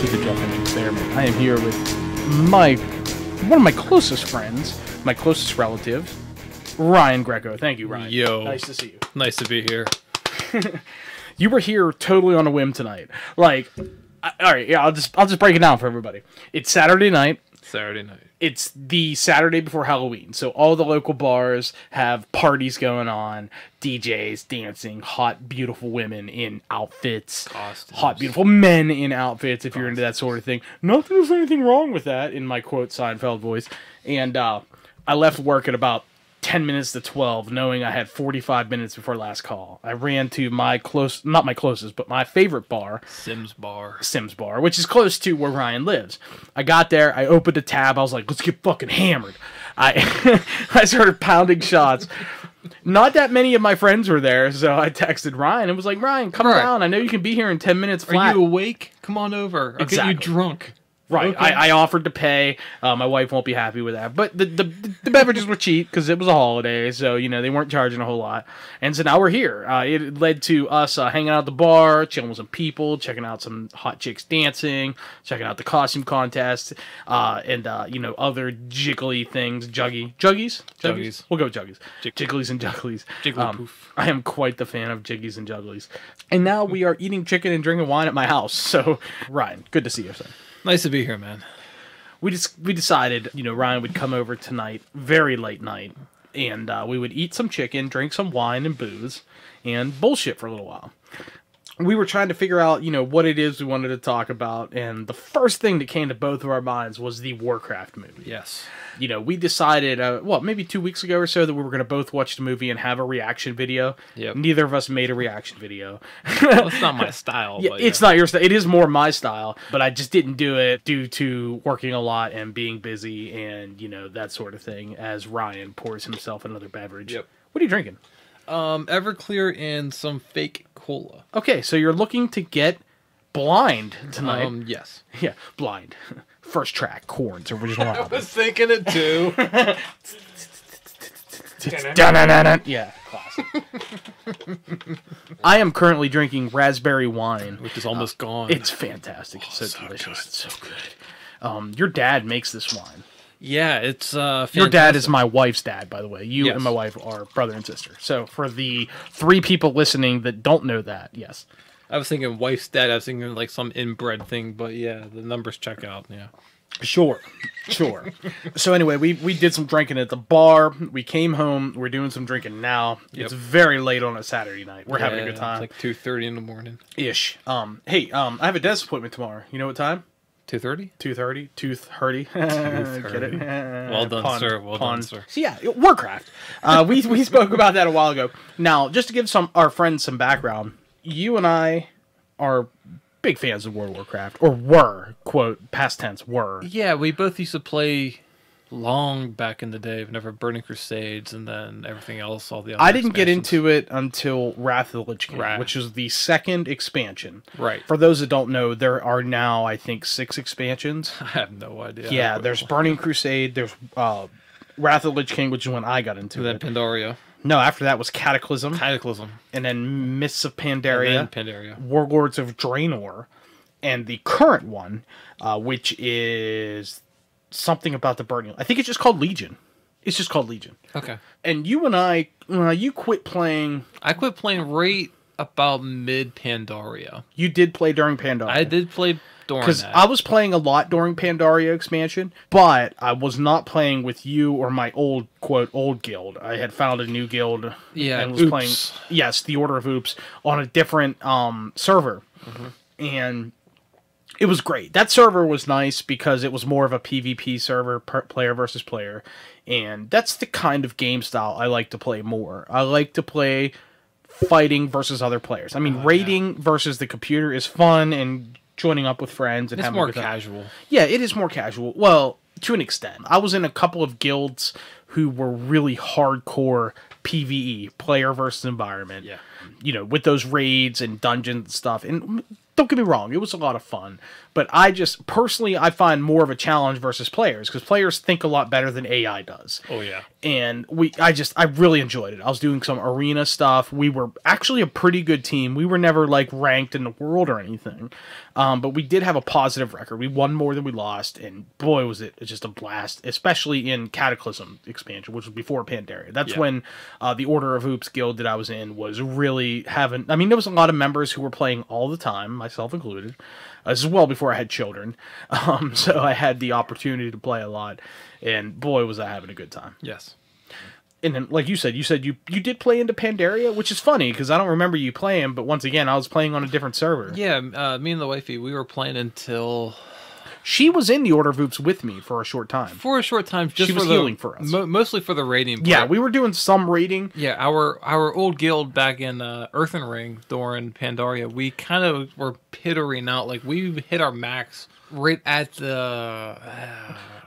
to the Drunken Experiment. I am here with one of my closest friends, my closest relative, Ryan Greco. Thank you, Ryan. Yo. Nice to see you. Nice to be here. You were here totally on a whim tonight. Like, all right, yeah, I'll just break it down for everybody. It's Saturday night. Saturday night. It's the Saturday before Halloween, so all the local bars have parties going on, DJs dancing, hot, beautiful women in outfits, Costumes. hot, beautiful men in outfits, if you're into that sort of thing. Not that there's anything wrong with that, in my quote Seinfeld voice. And I left work at about 10 minutes to 12, knowing I had 45 minutes before last call. I ran to not my closest, but my favorite bar. Sims Bar, which is close to where Ryan lives. I got there, I opened a tab, I was like, let's get fucking hammered. I started pounding shots. Not that many of my friends were there, so I texted Ryan and was like, Ryan, come down. I know you can be here in 10 minutes flat. Are you awake? Come on over. I'll get you drunk. Right, Okay. I offered to pay. My wife won't be happy with that, but the beverages were cheap because it was a holiday, so you know they weren't charging a whole lot. And so now we're here. It led to us hanging out at the bar, chilling with some people, checking out some hot chicks dancing, checking out the costume contest, and you know other jiggly things. Juggies. We'll go with juggies. Jigglies and jugglies. Jiggly poof. I am quite the fan of jiggies and jugglies. And now we are eating chicken and drinking wine at my house. So Ryan, good to see you, son. Nice to be here, man. We decided, you know, Ryan would come over tonight, very late night, and we would eat some chicken, drink some wine and booze, and bullshit for a little while. We were trying to figure out, you know, what it is we wanted to talk about, and the first thing that came to both of our minds was the Warcraft movie. Yes. You know, we decided, maybe 2 weeks ago or so, that we were going to both watch the movie and have a reaction video. Yep. Neither of us made a reaction video. Well, it's not my style. Yeah, but it's not your style. It is more my style, but I just didn't do it due to working a lot and being busy and, you know, that sort of thing, as Ryan pours himself another beverage. Yep. What are you drinking? Everclear and some fake cola. Okay, so you're looking to get blind tonight. Yes. Yeah, blind. First track, Korn's original I album. was thinking it too. Yeah, classic. I am currently drinking raspberry wine, Which is almost gone. It's fantastic. It's so delicious. It's so good. Your dad makes this wine. Yeah, it's fantastic. Your dad is my wife's dad, by the way. You Yes. and my wife are brother and sister. So for the 3 people listening that don't know that, yes. I was thinking wife's dad. I was thinking like some inbred thing, but yeah, the numbers check out. Yeah. Sure. So anyway, we did some drinking at the bar. We came home. We're doing some drinking now. Yep. It's very late on a Saturday night. We're having a good time. It's like 2:30 in the morning. Ish. Hey, I have a dentist appointment tomorrow. You know what time? 2:30. 2:30. 2:30. Get it? Well done, sir. Well done, sir. So yeah, Warcraft. We spoke about that a while ago. Now, just to give our friends some background, you and I are big fans of World of Warcraft, or were, quote, past tense, were. Yeah, we both used to play long back in the day, whenever Burning Crusades and then everything else, all the other I didn't get expansions. into it until Wrath of the Lich King, Right. which is the second expansion. Right. For those that don't know, there are now, I think, 6 expansions. I have no idea. Yeah, there's Burning Crusade, there's Wrath of the Lich King, which is when I got into And then it. Pandaria. No, after that was Cataclysm. Cataclysm. And then Mists of Pandaria. And then Pandaria. Warlords of Draenor. And the current one, which is something about the Burning. I think it's just called Legion. It's just called Legion. Okay. And you and I, you quit playing. I quit playing right about mid Pandaria. You did play during Pandaria. I did play during Because that. I was playing a lot during Pandaria expansion, but I was not playing with you or my old, quote, old guild. I had found a new guild. Yeah, and was Oops. playing, yes, the Order of Oops, on a different server. Mm-hmm. And it was great. That server was nice because it was more of a PvP server, player versus player. And that's the kind of game style I like to play more. I like to play fighting versus other players. I mean, raiding versus the computer is fun, and joining up with friends and it's having more a good time. casual. Yeah, it is more casual. Well, to an extent. I was in a couple of guilds who were really hardcore PvE, player versus environment. Yeah. You know, with those raids and dungeons and stuff. And don't get me wrong, it was a lot of fun. But I just, personally, I find more of a challenge versus players, because players think a lot better than AI does. Oh, yeah. And I really enjoyed it. I was doing some arena stuff. We were actually a pretty good team. We were never like ranked in the world or anything, but we did have a positive record. We won more than we lost, and boy, was it just a blast, especially in Cataclysm expansion, which was before Pandaria. That's when the Order of Hoops guild that I was in was really having. I mean, there was a lot of members who were playing all the time, myself included. This is well before I had children, so I had the opportunity to play a lot, and boy, was I having a good time. Yes. And then, like you said you did play into Pandaria, which is funny, because I don't remember you playing, but once again, I was playing on a different server. Yeah, me and the wifey, we were playing until... She was in the Order of Hoops with me for a short time. For a short time, just she was healing for us. Mostly for the raiding part. Yeah, we were doing some raiding. Yeah, our old guild back in Earthen Ring during Pandaria, we kind of were pittering out. Like, we hit our max right at the...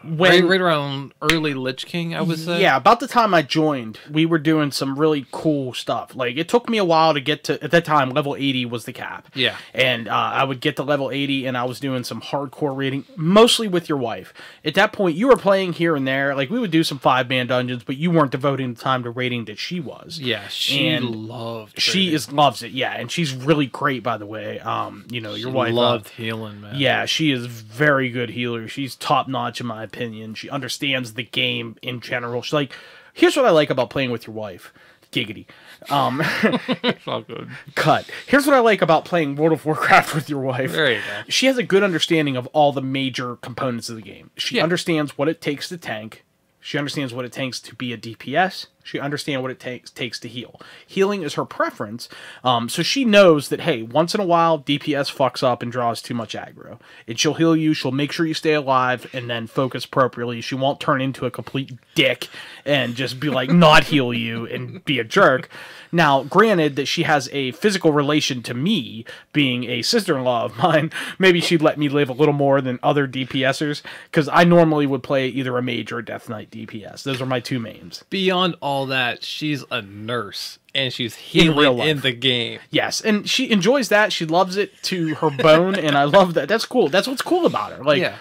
right around early Lich King, I would say. Yeah, about the time I joined, we were doing some really cool stuff. Like, it took me a while to get to, at that time, level 80 was the cap. Yeah. And I would get to level 80, and I was doing some hardcore raiding, mostly with your wife. At that point, you were playing here and there. Like, we would do some 5-man dungeons, but you weren't devoting the time to raiding that she was. Yeah, she loves it, yeah. And she's really great, by the way. You know, your wife loved healing, man. Yeah, she is very good healer. She's top-notch, in my opinion. She understands the game in general. She's like, here's what I like about playing with your wife. Giggity. It's all good. Cut. Here's what I like about playing World of Warcraft with your wife. There you go. She has a good understanding of all the major components of the game. She understands what it takes to tank. She understands what it takes to be a DPS. She understands what it takes to heal. Healing is her preference, so she knows that, hey, once in a while, DPS fucks up and draws too much aggro. And she'll heal you, she'll make sure you stay alive, and then focus appropriately. She won't turn into a complete dick and just be like, not heal you and be a jerk. Now, granted that she has a physical relation to me, being a sister-in-law of mine, maybe she'd let me live a little more than other DPSers, because I normally would play either a mage or a Death Knight DPS. Those are my two mains. Beyond all that, she's a nurse, and she's healing in the game. Yes, and she enjoys that. She loves it to her bone, and I love that. That's cool. That's what's cool about her. Like,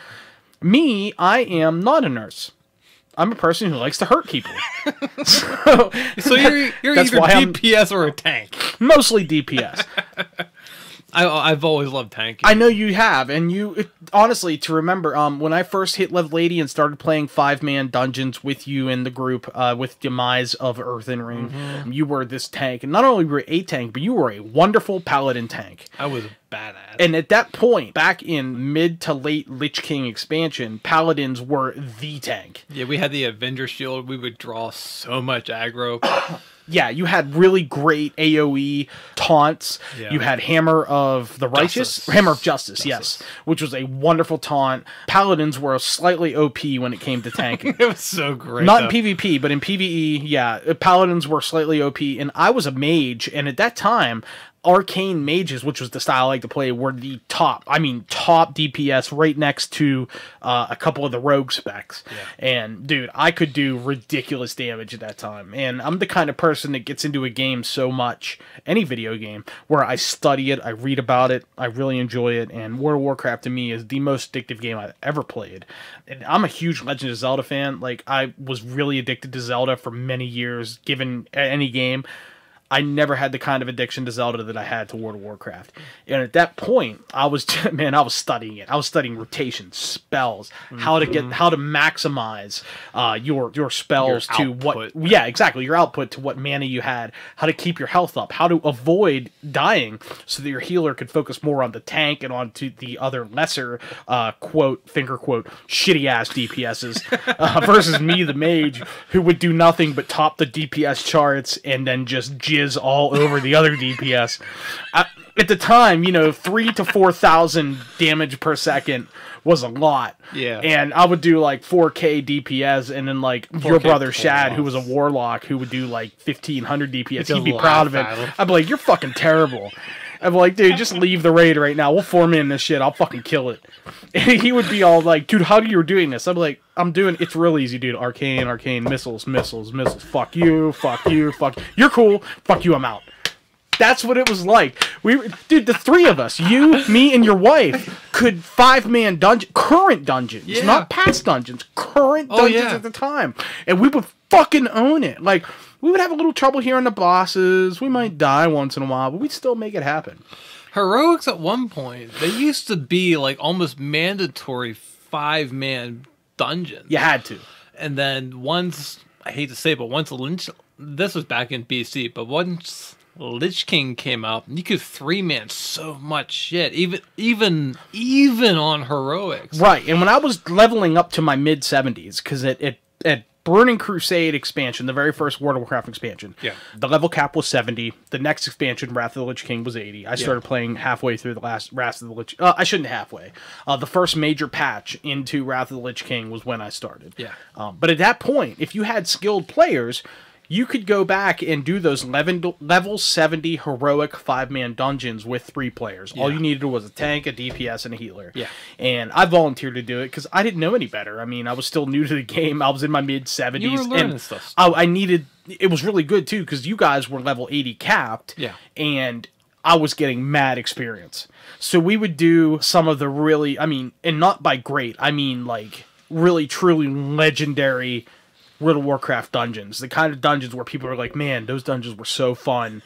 me, I am not a nurse. I'm a person who likes to hurt people. so you're either DPS or a tank. Mostly DPS. I've always loved tanking. I know you have, and honestly, to remember, when I first hit level 80 and started playing 5-man dungeons with you in the group, with Demise of Earthen Ring, you were this tank, and not only were you a tank, but you were a wonderful paladin tank. I was badass. And at that point, back in mid to late Lich King expansion, paladins were the tank. Yeah, we had the Avenger Shield. We would draw so much aggro. Yeah, you had really great AoE taunts. Yeah. You had Hammer of the Righteous. Hammer of Justice, yes. Which was a wonderful taunt. Paladins were slightly OP when it came to tanking. It was so great. Not in PvP, but in PvE, yeah. Paladins were slightly OP. And I was a mage, and at that time, arcane mages, which was the style I like to play, were the top DPS, right next to a couple of the rogue specs. Yeah. And dude, I could do ridiculous damage at that time. And I'm the kind of person that gets into a game so much, any video game, where I study it, I read about it, I really enjoy it. And World of Warcraft to me is the most addictive game I've ever played. And I'm a huge Legend of Zelda fan. Like, I was really addicted to Zelda for many years, given any game. I never had the kind of addiction to Zelda that I had to World of Warcraft. And at that point, I was studying it. I was studying rotation, spells, how to maximize your spells to what, yeah, exactly, your output to what mana you had, how to keep your health up, how to avoid dying so that your healer could focus more on the tank and onto the other lesser quote, finger quote, shitty ass DPSs versus me, the mage, who would do nothing but top the DPS charts and then just all over the other DPS. At the time, 3,000 to 4,000 damage per second was a lot. Yeah. And I would do like 4K DPS, and then like your brother Shad, who was a warlock, who would do like 1,500 DPS. He'd be proud of it. I'd be like, you're fucking terrible. I'm like, dude, just leave the raid right now. We'll form in this shit. I'll fucking kill it. And he would be all like, dude, how do you doing this? I'm like, it's real easy, dude. Arcane, missiles. Fuck you. You're cool. Fuck you, I'm out. That's what it was like. Dude, the three of us, you, me, and your wife, could 5-man dungeon, current dungeons, not past dungeons, current dungeons at the time, and we would fucking own it. Like, we would have a little trouble here on the bosses. We might die once in a while, but we'd still make it happen. Heroics at one point, they used to be like almost mandatory 5-man dungeons. You had to. And then once, I hate to say it, but once this was back in BC, but once Lich King came out, you could 3-man so much shit, even on Heroics. Right, and when I was leveling up to my mid-70s, because at Burning Crusade expansion, the very first World of Warcraft expansion, the level cap was 70. The next expansion, Wrath of the Lich King, was 80. I started playing halfway through the last Wrath of the Lich... I shouldn't halfway. The first major patch into Wrath of the Lich King was when I started. But at that point, if you had skilled players, you could go back and do those level 70 heroic 5-man dungeons with 3 players. All you needed was a tank, a DPS, and a healer. And I volunteered to do it because I didn't know any better. I mean, I was still new to the game. I was in my mid-70s. You were learning stuff. I needed... It was really good, too, because you guys were level 80 capped. And I was getting mad experience. So we would do some of the really... I mean, and not by great. I mean, like, really, truly legendary... World of Warcraft dungeons, the kind of dungeons where people are like, man, those dungeons were so fun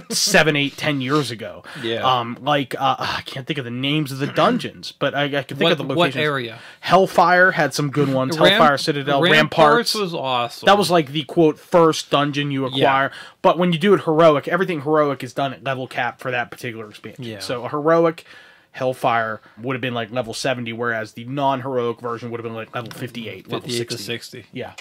7, 8, 10 years ago. I can't think of the names of the dungeons, but I can think of the locations. What area? Hellfire had some good ones. Hellfire Citadel, Ramparts was awesome. That was like the quote first dungeon you acquire. But when you do it heroic, everything heroic is done at level cap for that particular expansion. So a heroic Hellfire would have been like level 70, whereas the non-heroic version would have been like level 58, level 60. To 60. Yeah,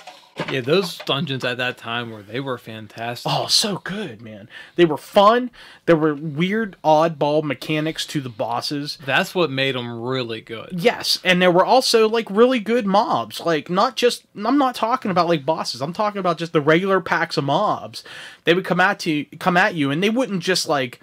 those dungeons at that time were fantastic. Oh, so good, man. They were fun. There were weird, oddball mechanics to the bosses. That's what made them really good. Yes, and there were also like really good mobs. Like I'm not talking about like bosses. I'm talking about just the regular packs of mobs. They would come at you, and they wouldn't just like.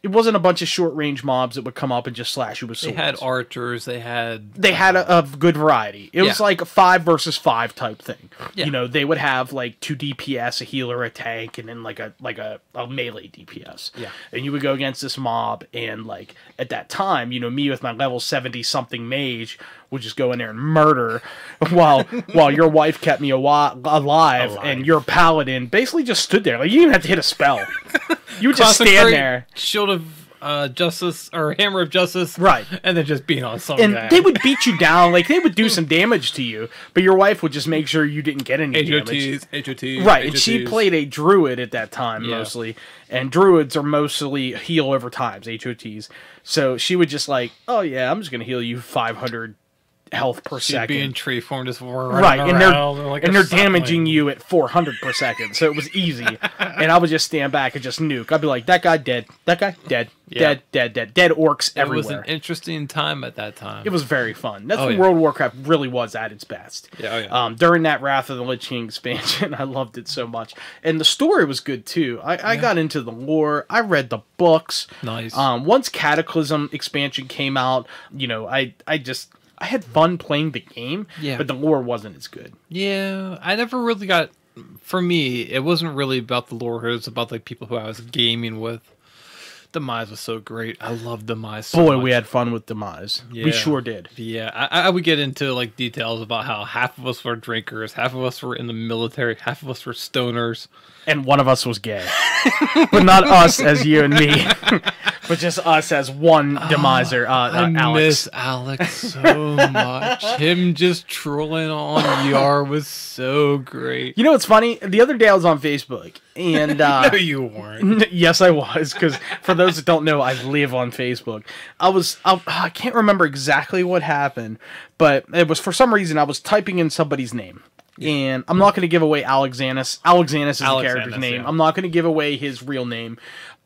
It wasn't a bunch of short-range mobs that would come up and just slash you with swords. They had archers. They had a good variety. It was like a 5 versus 5 type thing. You know, they would have like 2 DPS, a healer, a tank, and then like a melee DPS. And you would go against this mob, and like at that time, you know, me with my level 70-something mage would just go in there and murder, while your wife kept me alive, and your paladin basically just stood there. Like you didn't have to hit a spell. You would just stand there. Shield of Justice or Hammer of Justice, right? And then just beat on some and guy. They would beat you down, like they would do some damage to you, but your wife would just make sure you didn't get any damage. HOTs, right? And she played a druid at that time mostly, and druids are mostly heal over times, HOTs. So she would just like, oh yeah, I'm just gonna heal you 500 health per second. Being tree formed as right, and they're damaging you at 400 per second, so it was easy. And I would just stand back and just nuke. I'd be like, that guy dead, that guy dead, dead orcs everywhere. It was an interesting time at that time. It was very fun. That's when World of Warcraft really was at its best. During that Wrath of the Lich King expansion, I loved it so much, and the story was good too. I got into the lore. I read the books. Nice. Once Cataclysm expansion came out, you know, I had fun playing the game, but the lore wasn't as good. Yeah, I never really got... For me, it wasn't really about the lore. It was about like people who I was gaming with. Demise was so great. I loved Demise so much. We had fun with Demise. Yeah. We sure did. Yeah, I would get into like details about how half of us were drinkers, half of us were in the military, half of us were stoners. And one of us was gay. But not us as you and me. But just us as one demiser, I Alex. miss Alex so much. Him just trolling on Yar was so great. You know what's funny? The other day I was on Facebook, and no, you weren't. Yes, I was, because for those that don't know, I live on Facebook. I can't remember exactly what happened, but it was for some reason I was typing in somebody's name. And I'm not going to give away Alexanus. Alexanus is the character's name. I'm not going to give away his real name.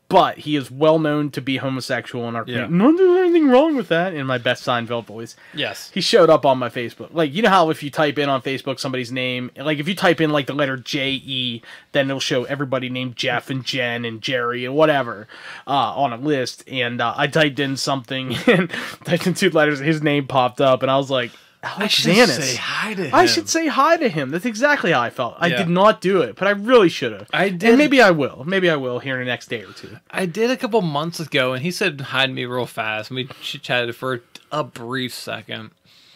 But he is well known to be homosexual in our community. No, there's anything wrong with that, in my best Seinfeld voice. Yes. He showed up on my Facebook. Like, you know how if you type in on Facebook somebody's name, like if you type in like the letter J-E, then it'll show everybody named Jeff and Jen and Jerry and whatever on a list. And I typed in something, and typed in 2 letters, his name popped up, and I was like, Alex should Zannis. say hi to him. I should say hi to him. That's exactly how I felt. I did not do it, but I really should have. I did. And maybe I will. Maybe I will here in the next day or two. I did a couple months ago, and he said hi to me real fast. And we chatted for a brief second.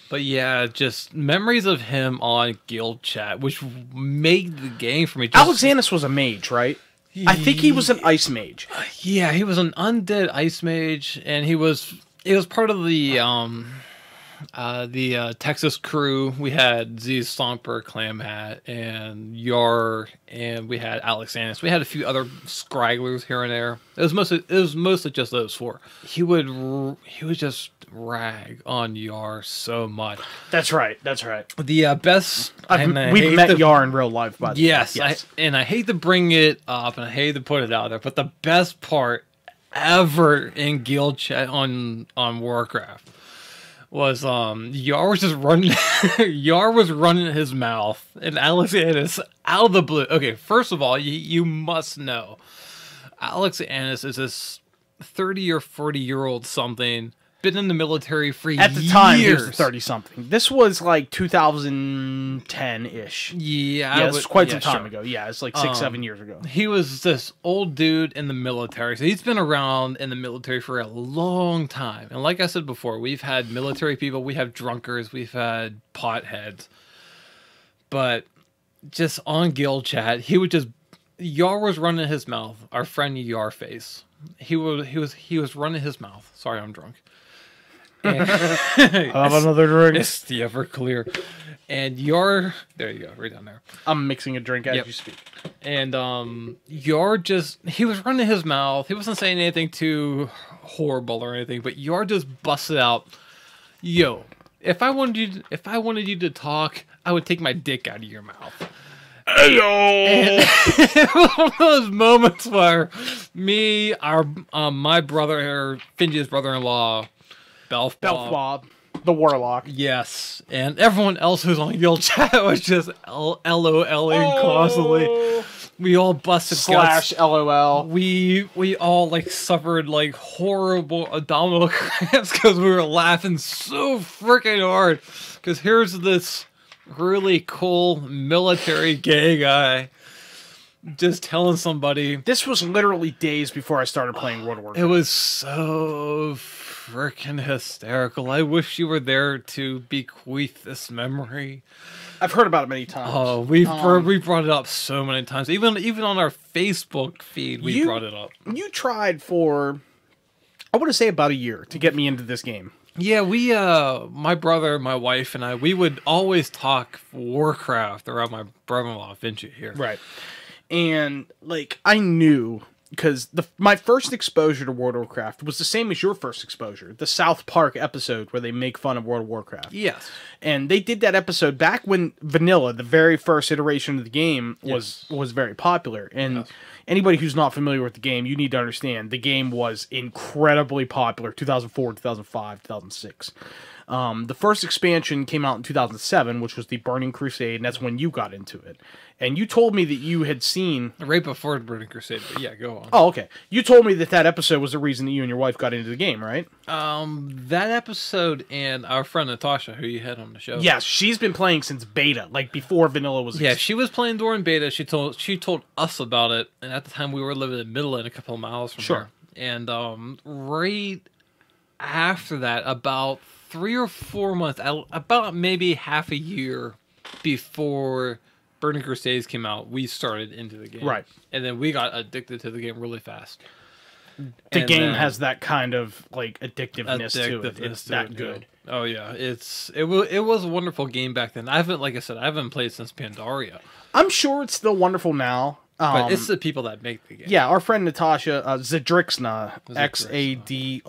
But yeah, just memories of him on Guild Chat, which made the game for me. Alex Zannis was a mage, right? I think he was an ice mage. Yeah, he was an undead ice mage, and he was part of the Texas crew. We had Z Stomper, Clam Hat, and Yar, and we had Alex Zannis. We had a few other scragglers here and there. It was mostly just those four. He would just rag on Yar so much. That's right. That's right. The best. We've met Yar in real life, by the way. Yes. I hate to bring it up, and I hate to put it out there, but the best part ever in Guild Chat on Warcraft was Yar was just running. Yar was running his mouth, and Alex Annis out of the blue. Okay, first of all, you must know, Alex Annis is this 30 or 40-year-old something. Been in the military for years. At the time, he was 30-something. This was like 2010-ish. Yeah, it's quite some time ago. Yeah, it's like 6-7 years ago. He was this old dude in the military. So he's been around in the military for a long time. And like I said before, we've had military people, we have drunkards, we've had potheads. But just on Guild Chat, he would just... Yar was running his mouth. Our friend Yar Face. He was running his mouth. Sorry, I'm drunk. Have another drink. It's the Everclear. And Yar, there you go, right down there. I'm mixing a drink as you speak. And Yar he was running his mouth. He wasn't saying anything too horrible or anything, but Yar just busted out, "Yo, if I wanted you to talk, I would take my dick out of your mouth." Ayo! One of those moments where my brother, Finji's brother-in-law, Belf Bob, the warlock. Yes, and everyone else who's on Guild Chat was just LOLing constantly. We all busted / LOL. We all like suffered like horrible abdominal cramps because we were laughing so freaking hard. Because here's this really cool military gay guy just telling somebody. This was literally days before I started playing World of Warcraft. It was so freaking hysterical. I wish you were there to bequeath this memory. I've heard about it many times. Oh, we brought it up so many times. Even on our Facebook feed, we brought it up. You tried for, I want to say, about a year to get me into this game. Yeah, my brother, my wife, and I, we would always talk Warcraft around my brother-in-law, Vinci, here. Right. And, like, I knew, because my first exposure to World of Warcraft was the same as your first exposure. The South Park episode where they make fun of World of Warcraft. Yes. And they did that episode back when Vanilla, the very first iteration of the game, was very popular. And anybody who's not familiar with the game, you need to understand, the game was incredibly popular, 2004, 2005, 2006. The first expansion came out in 2007, which was the Burning Crusade, and that's when you got into it. And you told me that you had seen... Right before Burning Crusade, but yeah, go on. Oh, okay. You told me that episode was the reason that you and your wife got into the game, right? That episode and our friend Natasha, who you had on the show. Yes, she's been playing since beta, like before Vanilla was... Yeah, she was playing during beta. She told us about it, and at the time we were living in Midland, a couple of miles from her. And right after that, about 3 or 4 months, about maybe half a year before Burning Crusades came out, we started into the game. Right. And then we got addicted to the game really fast. The game has that kind of, like, addictiveness to it. It's that good. Yeah. Oh, yeah. It was a wonderful game back then. Like I said, I haven't played since Pandaria. I'm sure it's still wonderful now. But it's the people that make the game. Yeah, our friend Natasha, Zadrixna, Xadrixna.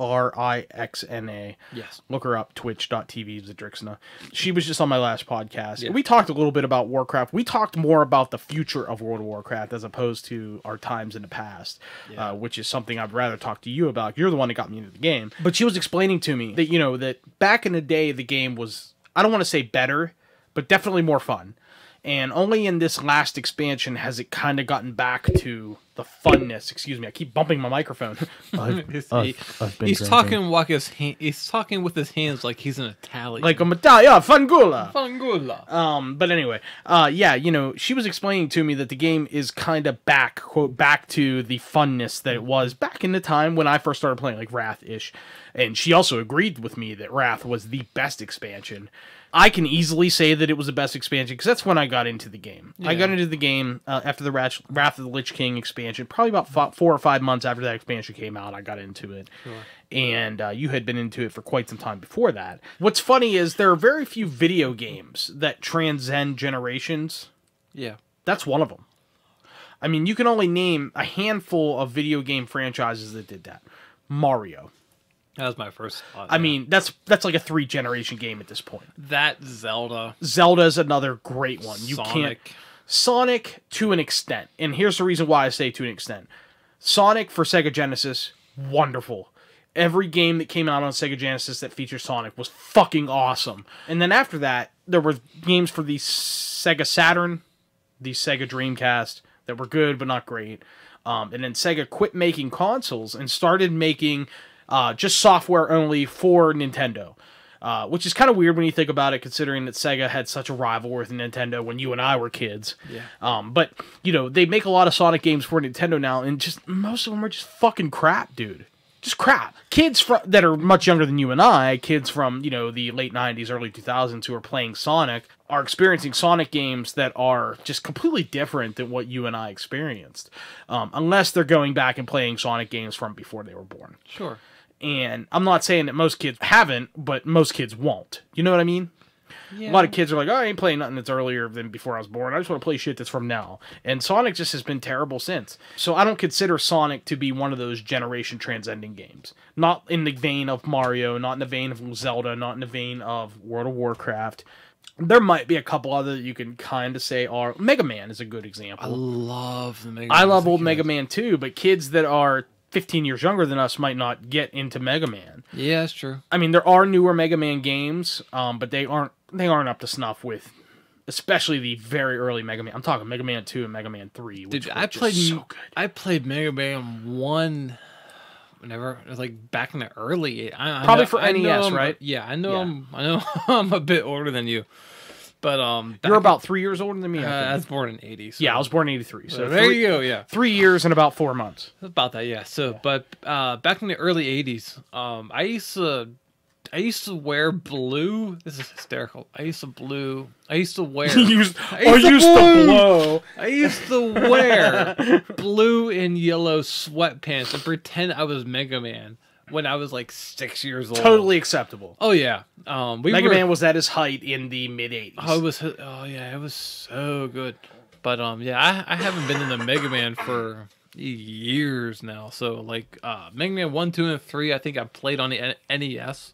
Yes. Look her up, twitch.tv, Zadrixna. She was just on my last podcast. Yeah. We talked a little bit about Warcraft. We talked more about the future of World of Warcraft as opposed to our times in the past, which is something I'd rather talk to you about. You're the one that got me into the game. But she was explaining to me that, that back in the day, the game was, I don't want to say better, but definitely more fun. And only in this last expansion has it kind of gotten back to the funness. Excuse me, I keep bumping my microphone. He's talking he's talking with his hands like he's an Italian. Like I'm Italian, yeah, fangula. Fangula. But anyway, yeah, you know, she was explaining to me that the game is kind of back, quote, back to the funness that it was back in the time when I first started playing, like Wrath-ish. And she also agreed with me that Wrath was the best expansion. I can easily say that it was the best expansion because that's when I got into the game. Yeah. I got into the game after the Wrath of the Lich King expansion. Probably about 4 or 5 months after that expansion came out, I got into it. Sure. And you had been into it for quite some time before that. What's funny is there are very few video games that transcend generations. Yeah. That's one of them. I mean, you can only name a handful of video game franchises that did that. Mario. That was my first thought. I mean, that's like a 3-generation game at this point. That Zelda. Zelda's another great one. Sonic to an extent. And here's the reason why I say to an extent. Sonic for Sega Genesis, wonderful. Every game that came out on Sega Genesis that featured Sonic was fucking awesome. And then after that, there were games for the Sega Saturn, the Sega Dreamcast that were good but not great. And then Sega quit making consoles and started making just software only for Nintendo. Which is kind of weird when you think about it, considering that Sega had such a rival with Nintendo when you and I were kids. Yeah. But, you know, they make a lot of Sonic games for Nintendo now, and just most of them are just fucking crap, dude. Just crap. Kids that are much younger than you and I, kids from, you know, the late 90s, early 2000s who are playing Sonic, are experiencing Sonic games that are just completely different than what you and I experienced. Unless they're going back and playing Sonic games from before they were born. Sure. And I'm not saying that most kids haven't, but most kids won't. You know what I mean? Yeah. A lot of kids are like, oh, I ain't playing nothing that's earlier than before I was born. I just want to play shit that's from now. And Sonic just has been terrible since. So I don't consider Sonic to be one of those generation transcending games. Not in the vein of Mario, not in the vein of Zelda, not in the vein of World of Warcraft. There might be a couple other that you can kind of say are... Mega Man is a good example. I love the Mega Man. I love old Mega Man too, but kids that are 15 years younger than us might not get into Mega Man. Yeah, that's true. I mean, there are newer Mega Man games, but they aren't up to snuff with, especially the very early Mega Man. I'm talking Mega Man 2 and Mega Man 3, which I played so good. I played Mega Man 1 whenever it was like back in the early probably for NES, right? Yeah, I know I'm a bit older than you. But you're about 3 years older than me. I was born in '80. So. Yeah, I was born in '83. So there you go. Yeah, 3 years and about 4 months. About that, yeah. So, yeah. But back in the early '80s, I used to wear blue. This is hysterical. I used to wear. I used to wear blue and yellow sweatpants and pretend I was Mega Man. When I was like 6 years old. Totally acceptable. Oh, yeah. Mega Man was at his height in the mid-'80s. It was so good. But, yeah, I haven't been in the Mega Man for years now. So, like, Mega Man 1, 2, and 3, I think I played on the NES.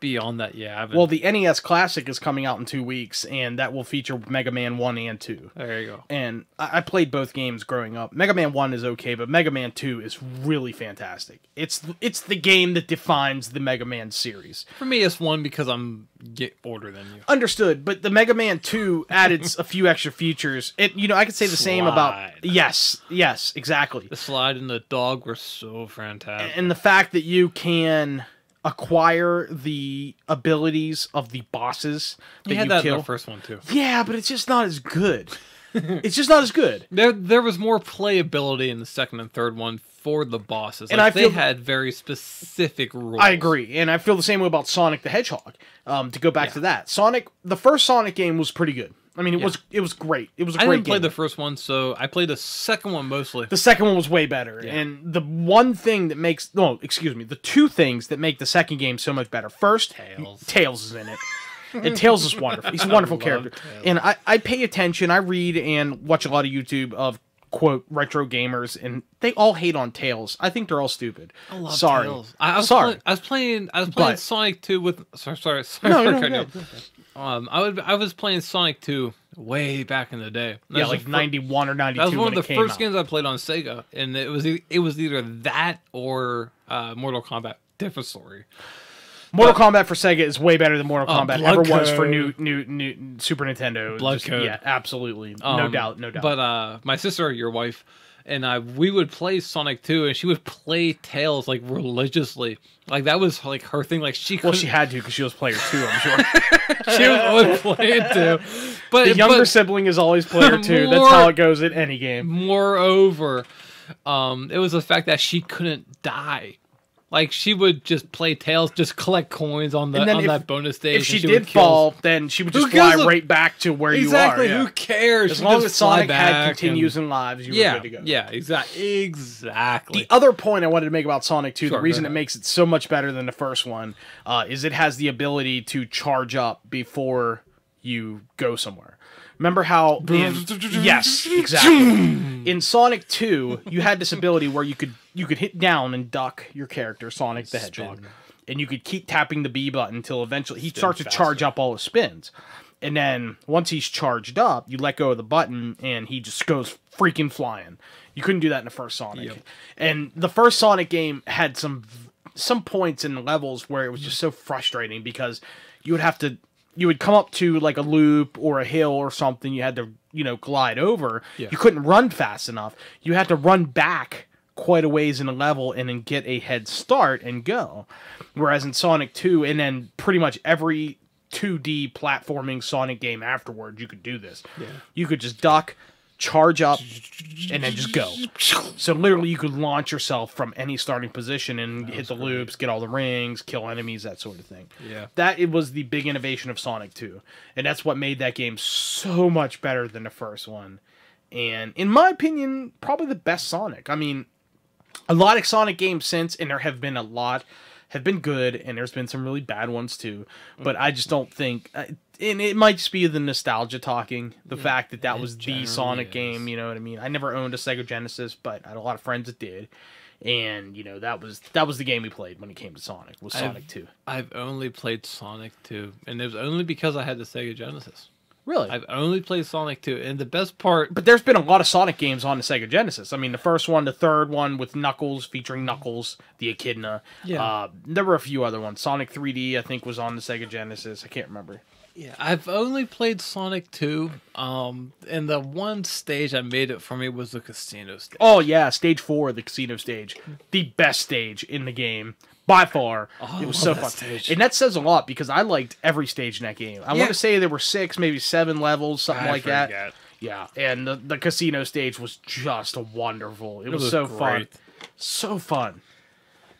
Beyond that, yeah. I haven't. Well, the NES Classic is coming out in 2 weeks, and that will feature Mega Man 1 and 2. There you go. And I played both games growing up. Mega Man 1 is okay, but Mega Man 2 is really fantastic. It's the game that defines the Mega Man series. For me, it's 1 because I'm older than you. Understood, but the Mega Man 2 added a few extra features. I could say the same about... Yes, exactly. The slide and the dog were so fantastic. And the fact that you can acquire the abilities of the bosses that you had kill. In the first one too. Yeah, but it's just not as good. It's just not as good. There was more playability in the second and third one for the bosses. And they had very specific rules. I agree, and I feel the same way about Sonic the Hedgehog. To go back to that, the first Sonic game was pretty good. I mean, it was great. It was a great game. I didn't play the first one, so I played the second one mostly. The second one was way better. Yeah. And the two things that make the second game so much better. First, Tails is in it. And Tails is wonderful. He's a wonderful character. Tails. And I pay attention. I read and watch a lot of YouTube of, quote, retro gamers, and they all hate on Tails. I think they're all stupid. I love Tails. I was playing Sonic 2 with... Sorry. No. I was playing Sonic 2 way back in the day. Yeah, like 91 or 92. That was one of the first games I played on Sega, and it was either that or Mortal Kombat. Different story. Mortal Kombat for Sega is way better than Mortal Kombat ever was for new Super Nintendo. Blood Code. Yeah, absolutely. No doubt. But my sister, your wife, and we would play Sonic 2, and she would play Tails like religiously. Like that was like her thing. Like well, she had to because she was player 2, I'm sure. she was always playing 2. But the younger sibling is always player 2. That's how it goes in any game. Moreover, it was the fact that she couldn't die. Like she would just play Tails, just collect coins on that bonus stage. If she did fall, then she would just fly right back to where you are. Exactly. Who cares? As long as Sonic had continues in lives, you were good to go. Yeah, exactly. The other point I wanted to make about Sonic 2, the reason it makes it so much better than the first one, is it has the ability to charge up before you go somewhere. Remember how yes, exactly. In Sonic 2, you had this ability where you could hit down and duck your character, Sonic the Hedgehog, and you could keep tapping the B button until eventually he starts to charge up all his spins. And then once he's charged up, you let go of the button and he just goes freaking flying. You couldn't do that in the first Sonic. Yep. And the first Sonic game had some points in levels where it was just so frustrating because you would come up to like a loop or a hill or something. You had to, glide over. Yeah. You couldn't run fast enough. You had to run back quite a ways in the level and then get a head start and go. Whereas in Sonic 2, and then pretty much every 2D platforming Sonic game afterwards, you could do this. Yeah. You could just duck, charge up, and then just go. So literally you could launch yourself from any starting position and hit the loops, get all the rings, kill enemies, that sort of thing. Yeah. It was the big innovation of Sonic 2. And that's what made that game so much better than the first one. And in my opinion, probably the best Sonic. I mean, a lot of Sonic games since, and there have been a lot, have been good, and there's been some really bad ones too. But I just don't think... And it might just be the nostalgia talking, the fact that was the Sonic game, you know what I mean? I never owned a Sega Genesis, but I had a lot of friends that did. And, that was the game we played when it came to Sonic, was Sonic 2. I've only played Sonic 2, and it was only because I had the Sega Genesis. Really? I've only played Sonic 2, and the best part... But there's been a lot of Sonic games on the Sega Genesis. I mean, the first one, the third one with Knuckles, featuring Knuckles, the Echidna. Yeah. There were a few other ones. Sonic 3D, I think, was on the Sega Genesis. I can't remember. Yeah, I've only played Sonic 2, and the one stage I made it for me was the casino stage. Oh, yeah, stage 4, the casino stage. The best stage in the game, by far. Oh, it was so fun. Stage. And that says a lot, because I liked every stage in that game. I want to say there were 6, maybe 7 levels, something like that. Yeah, and the casino stage was just wonderful. It was so fun. So fun.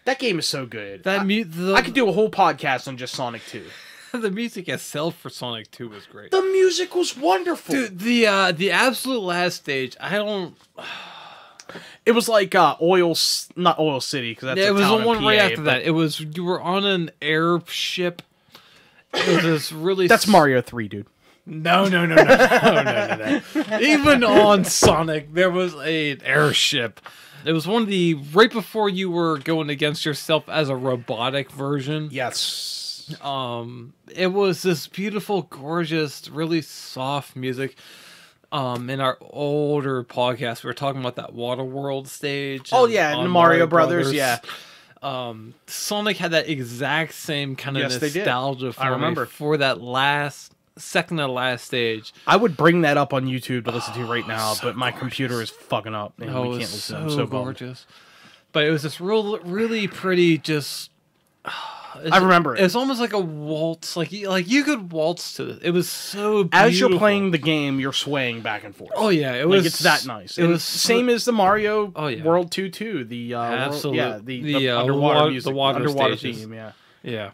That game is so good. I could do a whole podcast on just Sonic 2. The music itself for Sonic 2 was great. The music was wonderful. Dude, the absolute last stage, It was like not Oil City, because that's it was the one right after but... that. It was, you were on an airship. It was this really... That's Mario 3, dude. No. Even on Sonic, there was an airship. It was one of the... Right before you were going against yourself as a robotic version. Yes. It was this beautiful, gorgeous, really soft music. In our older podcast, we were talking about that Waterworld stage. Oh yeah, and the Mario Brothers, yeah. Sonic had that exact same kind of nostalgia for that second to last stage. I would bring that up on YouTube to listen to right now, but my computer is fucking up and we can't listen. I'm so gorgeous. But it was this really pretty, just... I remember it. It's almost like a waltz. Like you could waltz to this. It was so beautiful. As you're playing the game, you're swaying back and forth. Oh yeah, it was. It's that nice. It was same as the Mario World 2 too. The absolutely the underwater music, the water underwater stages. theme. Yeah.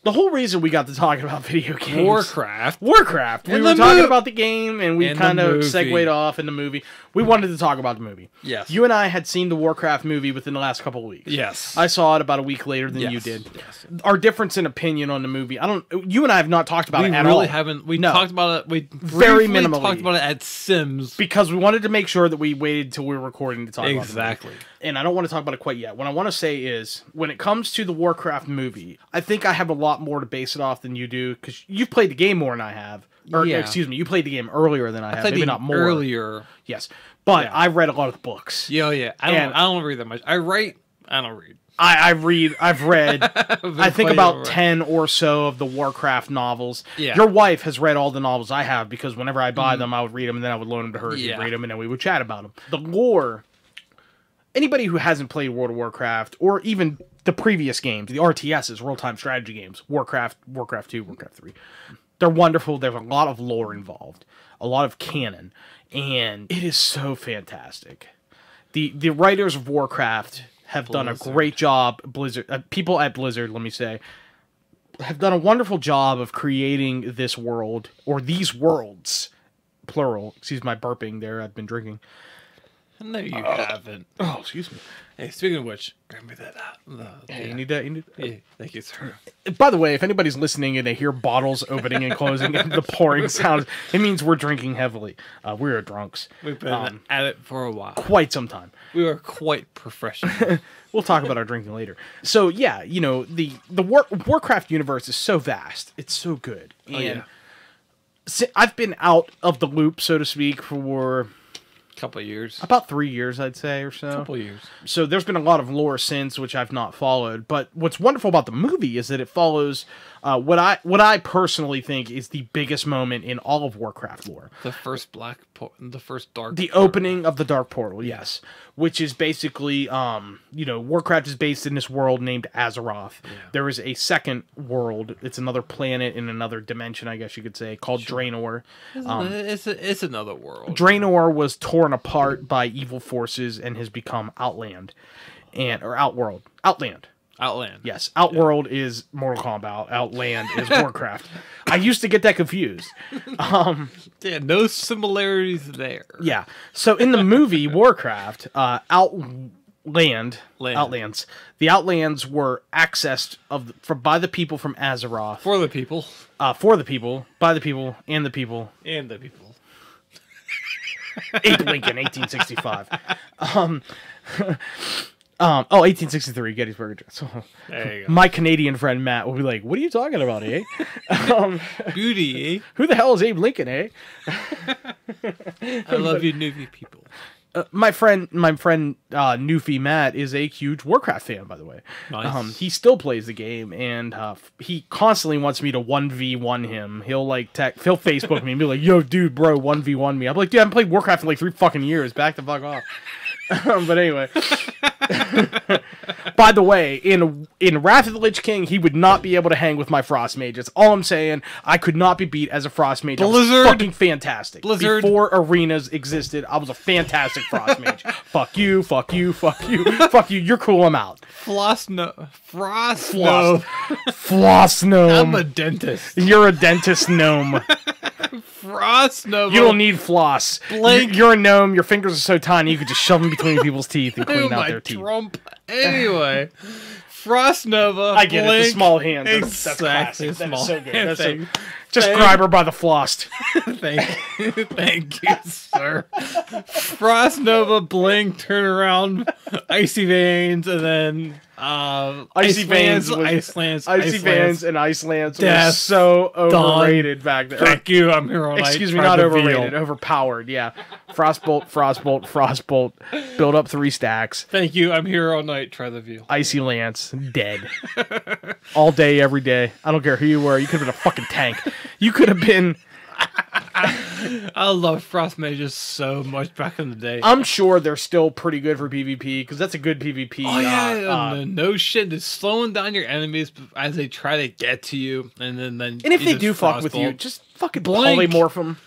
The whole reason we got to talking about video games... Warcraft. We were talking about the game, and we kind of segued off in the movie. We wanted to talk about the movie. Yes. You and I had seen the Warcraft movie within the last couple of weeks. Yes. I saw it about a week later than you did. Yes. Our difference in opinion on the movie, you and I have not talked about it at all. We really haven't. We talked about it. We very minimally talked about it at Sims. Because we wanted to make sure that we waited till we were recording to talk about it. Exactly. And I don't want to talk about it quite yet. What I want to say is, when it comes to the Warcraft movie, I think I have a lot more to base it off than you do, because you've played the game more than I have. Excuse me, you played the game earlier than I have. Maybe not more. Earlier. Yes. But I've read a lot of the books. Yeah. I don't read that much. I write. I don't read. I've read, I think about 10 or so of the Warcraft novels. Yeah. Your wife has read all the novels I have, because whenever I buy them, I would read them, and then I would loan them to her, she'd read them, and then we would chat about them. The lore anybody who hasn't played World of Warcraft or even the previous games, the RTSs, real-time strategy games, Warcraft, Warcraft 2, Warcraft 3, they're wonderful. There's a lot of lore involved, a lot of canon, and it is so fantastic. The writers of Warcraft have done a great job. Blizzard, people at Blizzard, let me say, have done a wonderful job of creating this world, or these worlds, plural. Excuse my burping there. I've been drinking. No, you haven't. Oh, excuse me. Hey, speaking of which, grab me that. Hey, you need that? You need that? Yeah, thank you, sir. By the way, if anybody's listening and they hear bottles opening and closing and the pouring sounds, it means we're drinking heavily. We're drunks. We've been at it for a while. Quite some time. We are quite professional. We'll talk about our drinking later. So, yeah, you know, the Warcraft universe is so vast. It's so good. And I've been out of the loop, so to speak, for Couple of years. About 3 years, I'd say, or so. Couple of years. So there's been a lot of lore since, which I've not followed. But what's wonderful about the movie is that it follows what I personally think is the biggest moment in all of Warcraft lore. The first the first dark. The opening of the Dark Portal, yes, which is basically, you know, Warcraft is based in this world named Azeroth. Yeah. There is a second world. It's another planet in another dimension, I guess you could say, called Draenor. It's another world. Draenor was torn apart by evil forces and has become Outland, Outworld. Outland. Yes, Outworld is Mortal Kombat. Outland is Warcraft. I used to get that confused. Yeah, no similarities there. Yeah. So in the movie Warcraft, Outlands, the Outlands were accessed by the people from Azeroth. For the people. For the people, by the people, and the people. And the people. Abe Lincoln, 1865. 1863, Gettysburg Address. There you go. My Canadian friend Matt will be like, "What are you talking about, eh?" Beauty, eh? Who the hell is Abe Lincoln, eh? I love you, Newfie people. My friend Newfie Matt is a huge Warcraft fan, by the way. Nice. He still plays the game, and he constantly wants me to 1v1 him. He'll he'll Facebook me and be like, "Yo, dude, bro, 1v1 me." I'm like, "Dude, I haven't played Warcraft in like 3 fucking years. Back the fuck off." But anyway. By the way, in Wrath of the Lich King, he would not be able to hang with my Frost Mages. All I'm saying, I could not be beat as a Frost Mage. Blizzard. I was fucking fantastic. Blizzard. Before arenas existed, I was a fantastic Frost Mage. Fuck you, fuck you, fuck you, fuck you. You're cool, I'm out. Frost gnome. Floss gnome. I'm a dentist. You're a dentist gnome. Frost gnome. You don't need floss. Blink. You're a gnome. Your fingers are so tiny you could just shove them between people's teeth and clean out their teeth. Trump. Anyway, Frost Nova. I get it. The small hand. Exactly. That's classic. That is so good. That's so, Thank just grab her by the floss. Thank you, sir. Frost Nova, blink, turn around, icy veins, and then Icy Veins, Ice Lance, Icy Veins, and Ice Lance Death, was so overrated back then. Thank you. I'm here all night. Excuse me, not overrated, overpowered. Yeah, Frostbolt, Frostbolt, Frostbolt. Build up 3 stacks. Thank you. I'm here all night. Try the veal. Icy Lance, dead. All day, every day. I don't care who you were. You could have been a fucking tank. You could have been. I love Frost Mages so much back in the day. I'm sure they're still pretty good for PvP because that's a good PvP. Oh yeah, no shit. It's slowing down your enemies as they try to get to you, and then if they do fuck with you, just fucking polymorph them.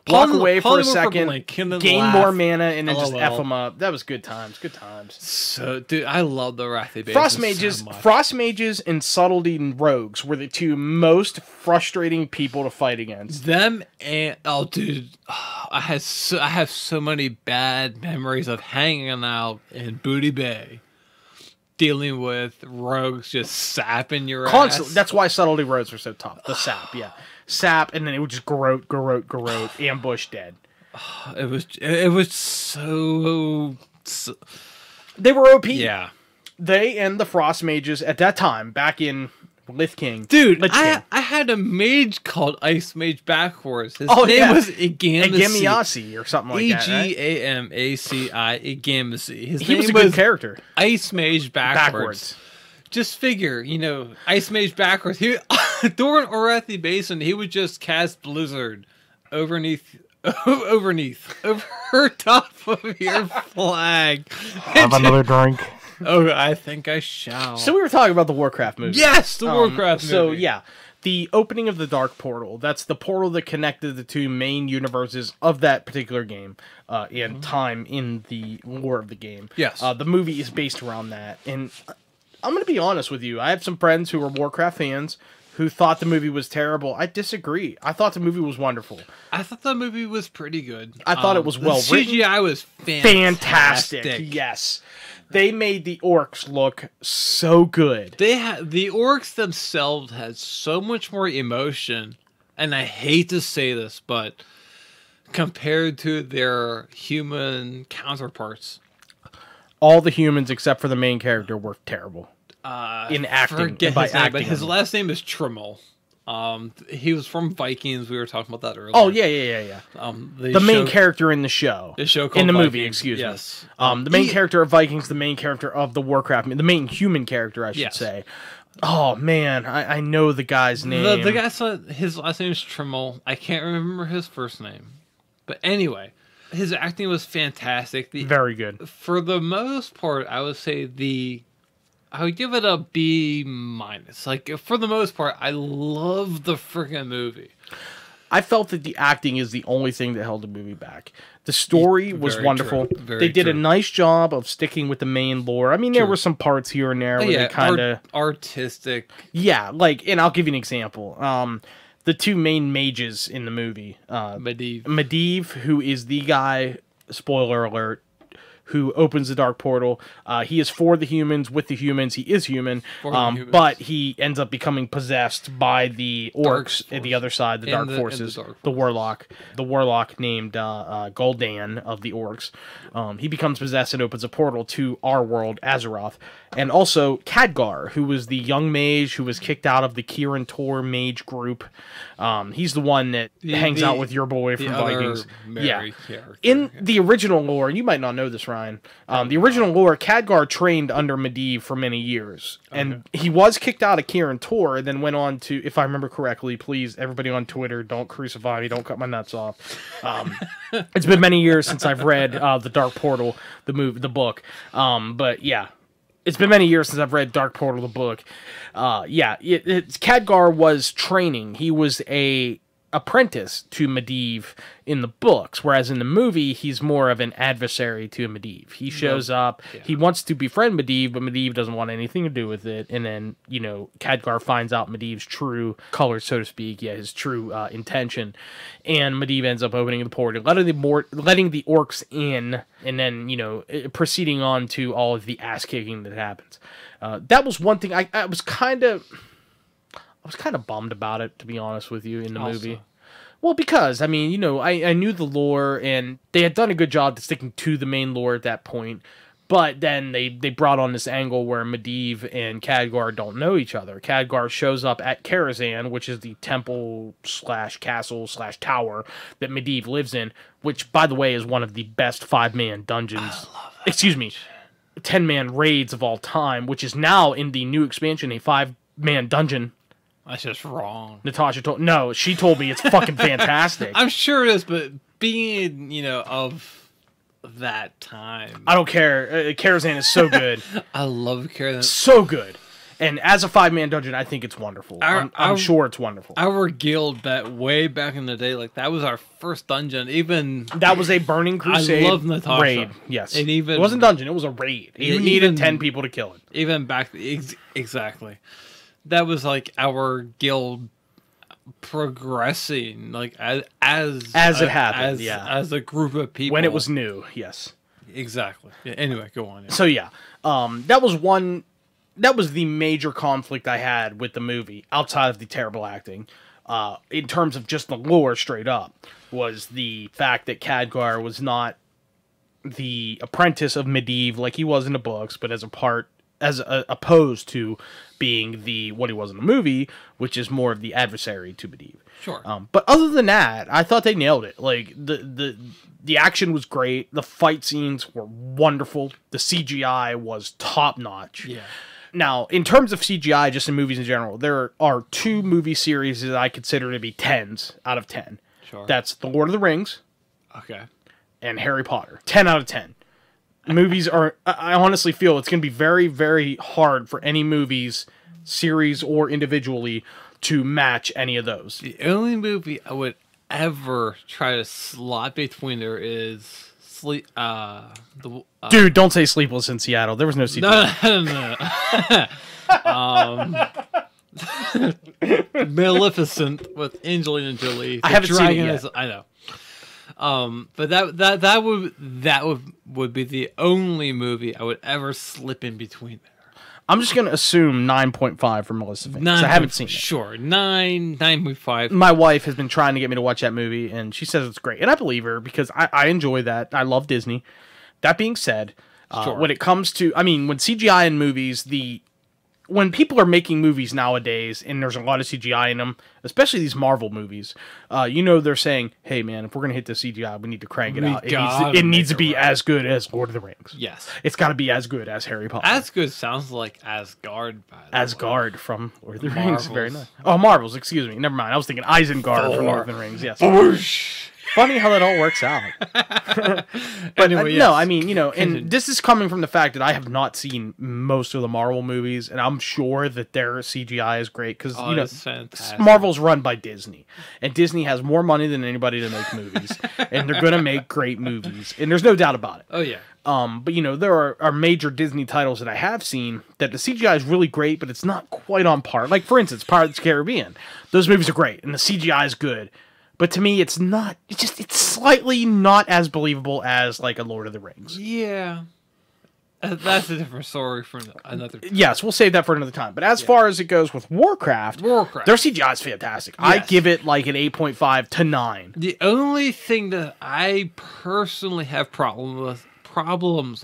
Walk away for a second, gain more mana, and then just F them up. That was good times. Good times. So, dude, I love the Wrathy Bases Frost Mages and Subtlety Rogues were the 2 most frustrating people to fight against. Them and dude, I have so many bad memories of hanging out in Booty Bay, dealing with rogues just sapping your ass. That's why Subtlety Rogues were so tough. The sap, yeah. Sap, and then it would just garrote, ambush, dead. It was so... They were OP. Yeah. They and the Frost Mages at that time, back in Lich King. Dude, I had a mage called Ice Mage backwards. His name was Igamiasi or something like that. Egamaci. Igamaci. He was a good character. Ice Mage backwards. Just figure, Ice Mage backwards. During Orathi Basin, he would just cast Blizzard underneath over top of your flag. Have another drink. Oh, I think I shall. So we were talking about the Warcraft movie. Yes, the Warcraft movie. So yeah, the opening of the Dark Portal. That's the portal that connected the two main universes of that particular game, and time in the lore of the game. Yes. The movie is based around that, and I'm going to be honest with you. I have some friends who are Warcraft fans who thought the movie was terrible. I disagree. I thought the movie was wonderful. I thought the movie was pretty good. I thought it was well written. CGI was Fantastic. Yes. They made the orcs look so good. The orcs themselves had so much more emotion, and I hate to say this, but compared to their human counterparts, all the humans except for the main character were terrible. In acting, forget his name, but his last name is Trimmel. He was from Vikings. We were talking about that earlier. Oh yeah. The main character in the show, called in the Vikings. movie, excuse me. Yes. The main character of Vikings, the main character of the Warcraft, the main human character, I should say. Oh man, I know the guy's name. The guy said his last name is Trimmel. I can't remember his first name, but anyway, his acting was fantastic. Very good. For the most part, I would say I would give it a B-. Like, for the most part, I love the freaking movie. I felt that the acting is the only thing that held the movie back. The story was wonderful. They did a nice job of sticking with the main lore. I mean, there were some parts here and there where they kind of... artistic. Yeah, like, and I'll give you an example. The two main mages in the movie. Medivh, who is the guy, spoiler alert, who opens the Dark Portal. He is for the humans, with the humans. He is human, but he ends up becoming possessed by the orcs at the other side, the Dark Forces, the Warlock. The Warlock named Gul'dan of the orcs. He becomes possessed and opens a portal to our world, Azeroth. And also Khadgar, who was the young mage who was kicked out of the Kirin Tor mage group. He's the one that hangs out with your boy from Vikings. In the original lore, and you might not know this, Ryan. The original lore, Khadgar trained under Medivh for many years. And he was kicked out of Kirin Tor and then went on to, if I remember correctly, please, everybody on Twitter, don't crucify me, don't cut my nuts off. It's been many years since I've read The Dark Portal, the book. But yeah. It's been many years since I've read Dark Portal, the book. Khadgar was training. He was a apprentice to Medivh in the books, whereas in the movie, he's more of an adversary to Medivh. He shows up, he wants to befriend Medivh, but Medivh doesn't want anything to do with it, and then, Khadgar finds out Medivh's true colors, so to speak, his true intention, and Medivh ends up opening the portal, letting the orcs in, and then, proceeding on to all of the ass-kicking that happens. That was one thing I was kind of bummed about it, to be honest with you, in the movie. Well, because, I mean, I knew the lore, and they had done a good job sticking to the main lore at that point, but then they brought on this angle where Medivh and Khadgar don't know each other. Khadgar shows up at Karazhan, which is the temple/castle/tower that Medivh lives in, which, by the way, is one of the best 5-man dungeons. 10-man raids of all time, which is now in the new expansion, a 5-man dungeon. That's just wrong. She told me it's fucking fantastic. I'm sure it is, but being, of that time. I don't care. Karazhan is so good. I love Karazhan. So good. And as a 5-man dungeon, I think it's wonderful. I'm sure it's wonderful. Our guild bet way back in the day, that was our first dungeon. Even that was a Burning Crusade I love Natasha. Raid. Yes. And even, it wasn't dungeon, it was a raid. You needed 10 people to kill it. Even back exactly. That was our guild progressing, as it happened, as a group of people when it was new. Yes, exactly. Yeah, anyway, go on. So that was the major conflict I had with the movie, outside of the terrible acting. In terms of just the lore, straight up, was the fact that Khadgar was not the apprentice of Medivh like he was in the books, but as opposed to being what he was in the movie, which is more of the adversary to Medivh. Sure. But other than that, I thought they nailed it. The action was great. The fight scenes were wonderful. The CGI was top notch. Yeah. Now, in terms of CGI, just in movies in general, there are 2 movie series that I consider to be 10s out of 10. Sure. That's The Lord of the Rings Okay. And Harry Potter. 10 out of 10. Movies are... I honestly feel it's going to be very, very hard for any movies, series, or individually to match any of those. The only movie I would ever try to slot between there is Dude, don't say Sleepless in Seattle. There was no CGI. No. Maleficent with Angelina Jolie. I haven't seen it yet. I know. But that would be the only movie I would ever slip in between there. I'm just going to assume 9.5 for Maleficent. I haven't seen it. Sure, 9.5. My wife has been trying to get me to watch that movie, and she says it's great. And I believe her, because I enjoy that. I love Disney. That being said, when it comes to... I mean, when CGI in movies, when people are making movies nowadays, and there's a lot of CGI in them, especially these Marvel movies, they're saying, hey, man, if we're going to hit the CGI, we need to crank it out. It needs to be as good as Lord of the Rings. Yes. It's got to be as good as Harry Potter. Asgard sounds like Asgard, by the way. Asgard from Lord of the Rings. Very nice. Oh, Marvels, excuse me. Never mind. I was thinking Isengard from Lord of the Rings. Yes. Funny how that all works out. But anyway, no, I mean, and this is coming from the fact that I have not seen most of the Marvel movies, and I'm sure that their CGI is great because Marvel's run by Disney, and Disney has more money than anybody to make movies, and they're gonna make great movies, and there's no doubt about it. Oh yeah. But there are major Disney titles that I have seen that the CGI is really great, but it's not quite on par. Like for instance, Pirates of the Caribbean. Those movies are great, and the CGI is good. But to me, it's not. It's slightly not as believable as like a Lord of the Rings. Yeah, that's a different story for another time. Yes, we'll save that for another time. But as far as it goes with Warcraft, their CGI is fantastic. Yes. I give it like an 8.5 to 9. The only thing that I personally have problems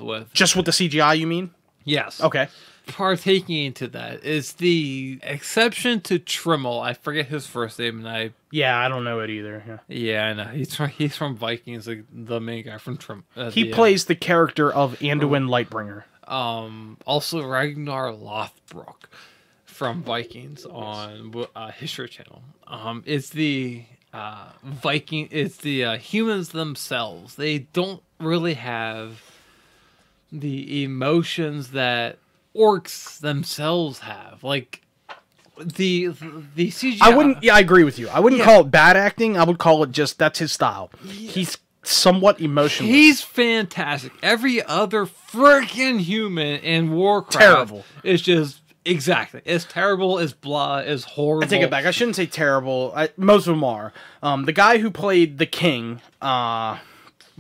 with, just with the CGI, you mean? Yes. Okay. Partaking into that is the exception to Trimmel. I forget his first name, and I don't know it either. Yeah, I know he's from Vikings, like the main guy from Trimmel. He plays the character of Anduin Lightbringer. Also Ragnar Lothbrok from Vikings on History Channel. It's the It's the humans themselves. They don't really have the emotions that orcs themselves have, like the CGI. I agree with you. I wouldn't call it bad acting. I would call it just that's his style. Yeah. He's somewhat emotional. He's fantastic. Every other freaking human in Warcraft terrible. It's just exactly. It's terrible. It's blah. It's horrible. I take it back. I shouldn't say terrible. Most of them are. The guy who played the king.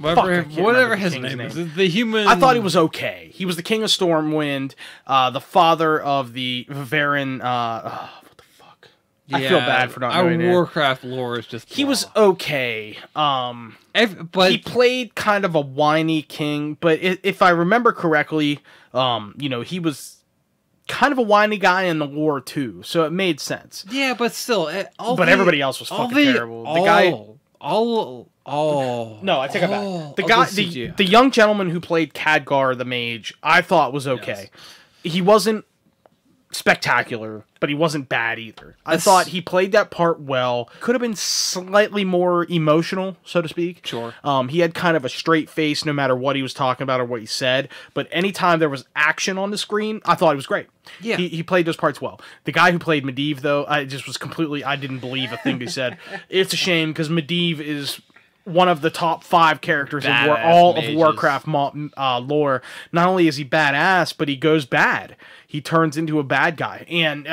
Whatever his name is. The human... I thought he was okay. He was the king of Stormwind, the father of the Varen... what the fuck? I feel bad for not knowing it. Our Warcraft lore is just... He was okay. But he played kind of a whiny king, but if I remember correctly, he was kind of a whiny guy in the war too, so it made sense. Yeah, but still... everybody else was fucking terrible. The guy... No, I take it back. The guy, the young gentleman who played Khadgar the Mage, I thought was okay. Yes. He wasn't spectacular, but he wasn't bad either. I thought he played that part well. Could have been slightly more emotional, so to speak. Sure. He had kind of a straight face no matter what he was talking about or what he said, but anytime there was action on the screen, I thought he was great. Yeah. He played those parts well. The guy who played Medivh, though, I didn't believe a thing he said. It's a shame, because Medivh is one of the top 5 characters in of Warcraft lore. Not only is he badass, but he goes bad. He turns into a bad guy. And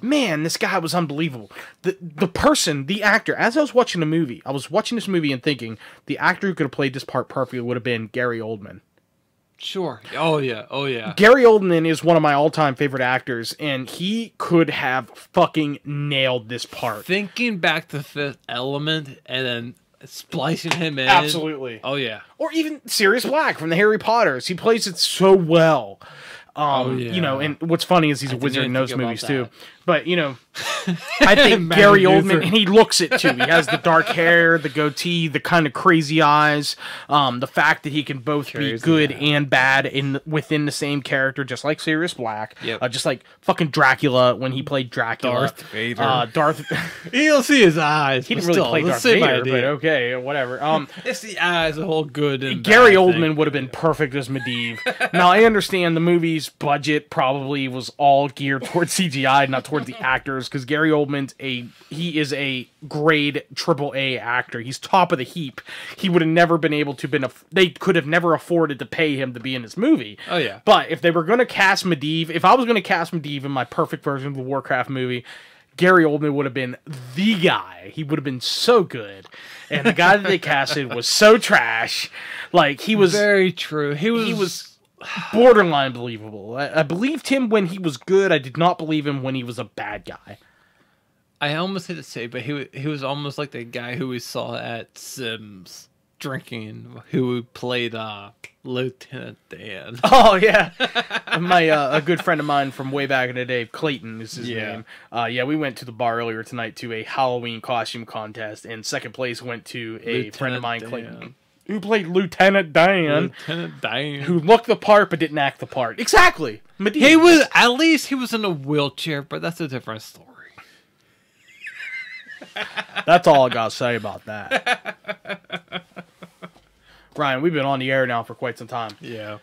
man, this guy was unbelievable. The actor, as I was watching the movie, I was watching this movie and thinking, the actor who could have played this part perfectly would have been Gary Oldman. Sure. Oh, yeah. Gary Oldman is one of my all-time favorite actors, and he could have fucking nailed this part. Thinking back to Fifth Element and then splicing him in. Absolutely. Oh, yeah. Or even Sirius Black from the Harry Potters. He plays it so well. And what's funny is he's a wizard in those movies too. But, you know, I think Gary Oldman, and he looks it too. He has the dark hair, the goatee, the kind of crazy eyes. The fact that he can both be good and bad within the same character, just like Sirius Black. Yep. Just like fucking Dracula when he played Dracula. Darth Vader. Darth. You don't see his eyes. He didn't really play Darth Vader, but okay, whatever. It's the eyes, the whole good and Gary bad Oldman thing. would have been perfect as Medivh. Now, I understand the movie's budget probably was all geared towards CGI, not towards the actors, because Gary Oldman's he is a grade AAA actor. He's top of the heap. He would have never been able to they could have never afforded to pay him to be in this movie. Oh yeah. But if they were going to cast Medivh, if I was going to cast Medivh in my perfect version of the Warcraft movie, Gary Oldman would have been the guy. He would have been so good. And the guy that they casted was so trash. Like, he was very true. He was borderline believable. I believed him when he was good. I did not believe him when he was a bad guy. I almost hate to say, but he was almost like the guy who we saw at Sims drinking, who played Lieutenant Dan. Oh yeah, a good friend of mine from way back in the day, Clayton is his name. We went to the bar earlier tonight to a Halloween costume contest, and second place went to a friend of mine, Clayton, who played Lieutenant Dan. Lieutenant Dan, who looked the part but didn't act the part. Exactly. He was at least he was in a wheelchair, but that's a different story. That's all I gotta say about that. Ryan, we've been on the air now for quite some time. Yeah.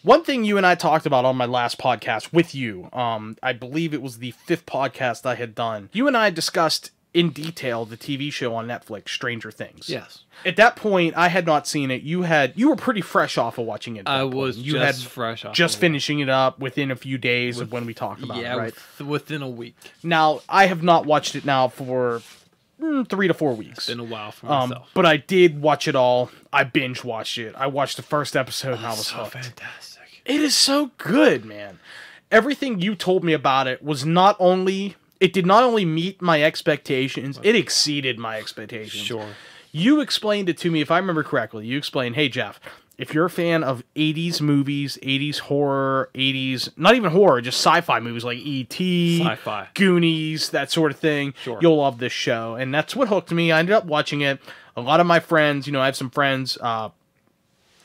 One thing you and I talked about on my last podcast with you, I believe it was the 5th podcast I had done. You and I discussed in detail the TV show on Netflix, Stranger Things. Yes. At that point, I had not seen it. You were pretty fresh off of watching it. I was fresh off. Just finishing it up within a few days of when we talked about it, right? Within a week. Now, I have not watched it now for 3 to 4 weeks. It's been a while for myself. But I did watch it all. I binge watched it. I watched the first episode and I was hooked. Fantastic. It is so good, man. Everything you told me about it was it did not only meet my expectations, it exceeded my expectations. Sure. You explained it to me, if I remember correctly. You explained, hey, Jeff, if you're a fan of 80s movies, 80s horror, 80s, not even horror, just sci-fi movies like E.T., Sci-fi. Goonies, that sort of thing, Sure. You'll love this show. And that's what hooked me. I ended up watching it. A lot of my friends, I have some friends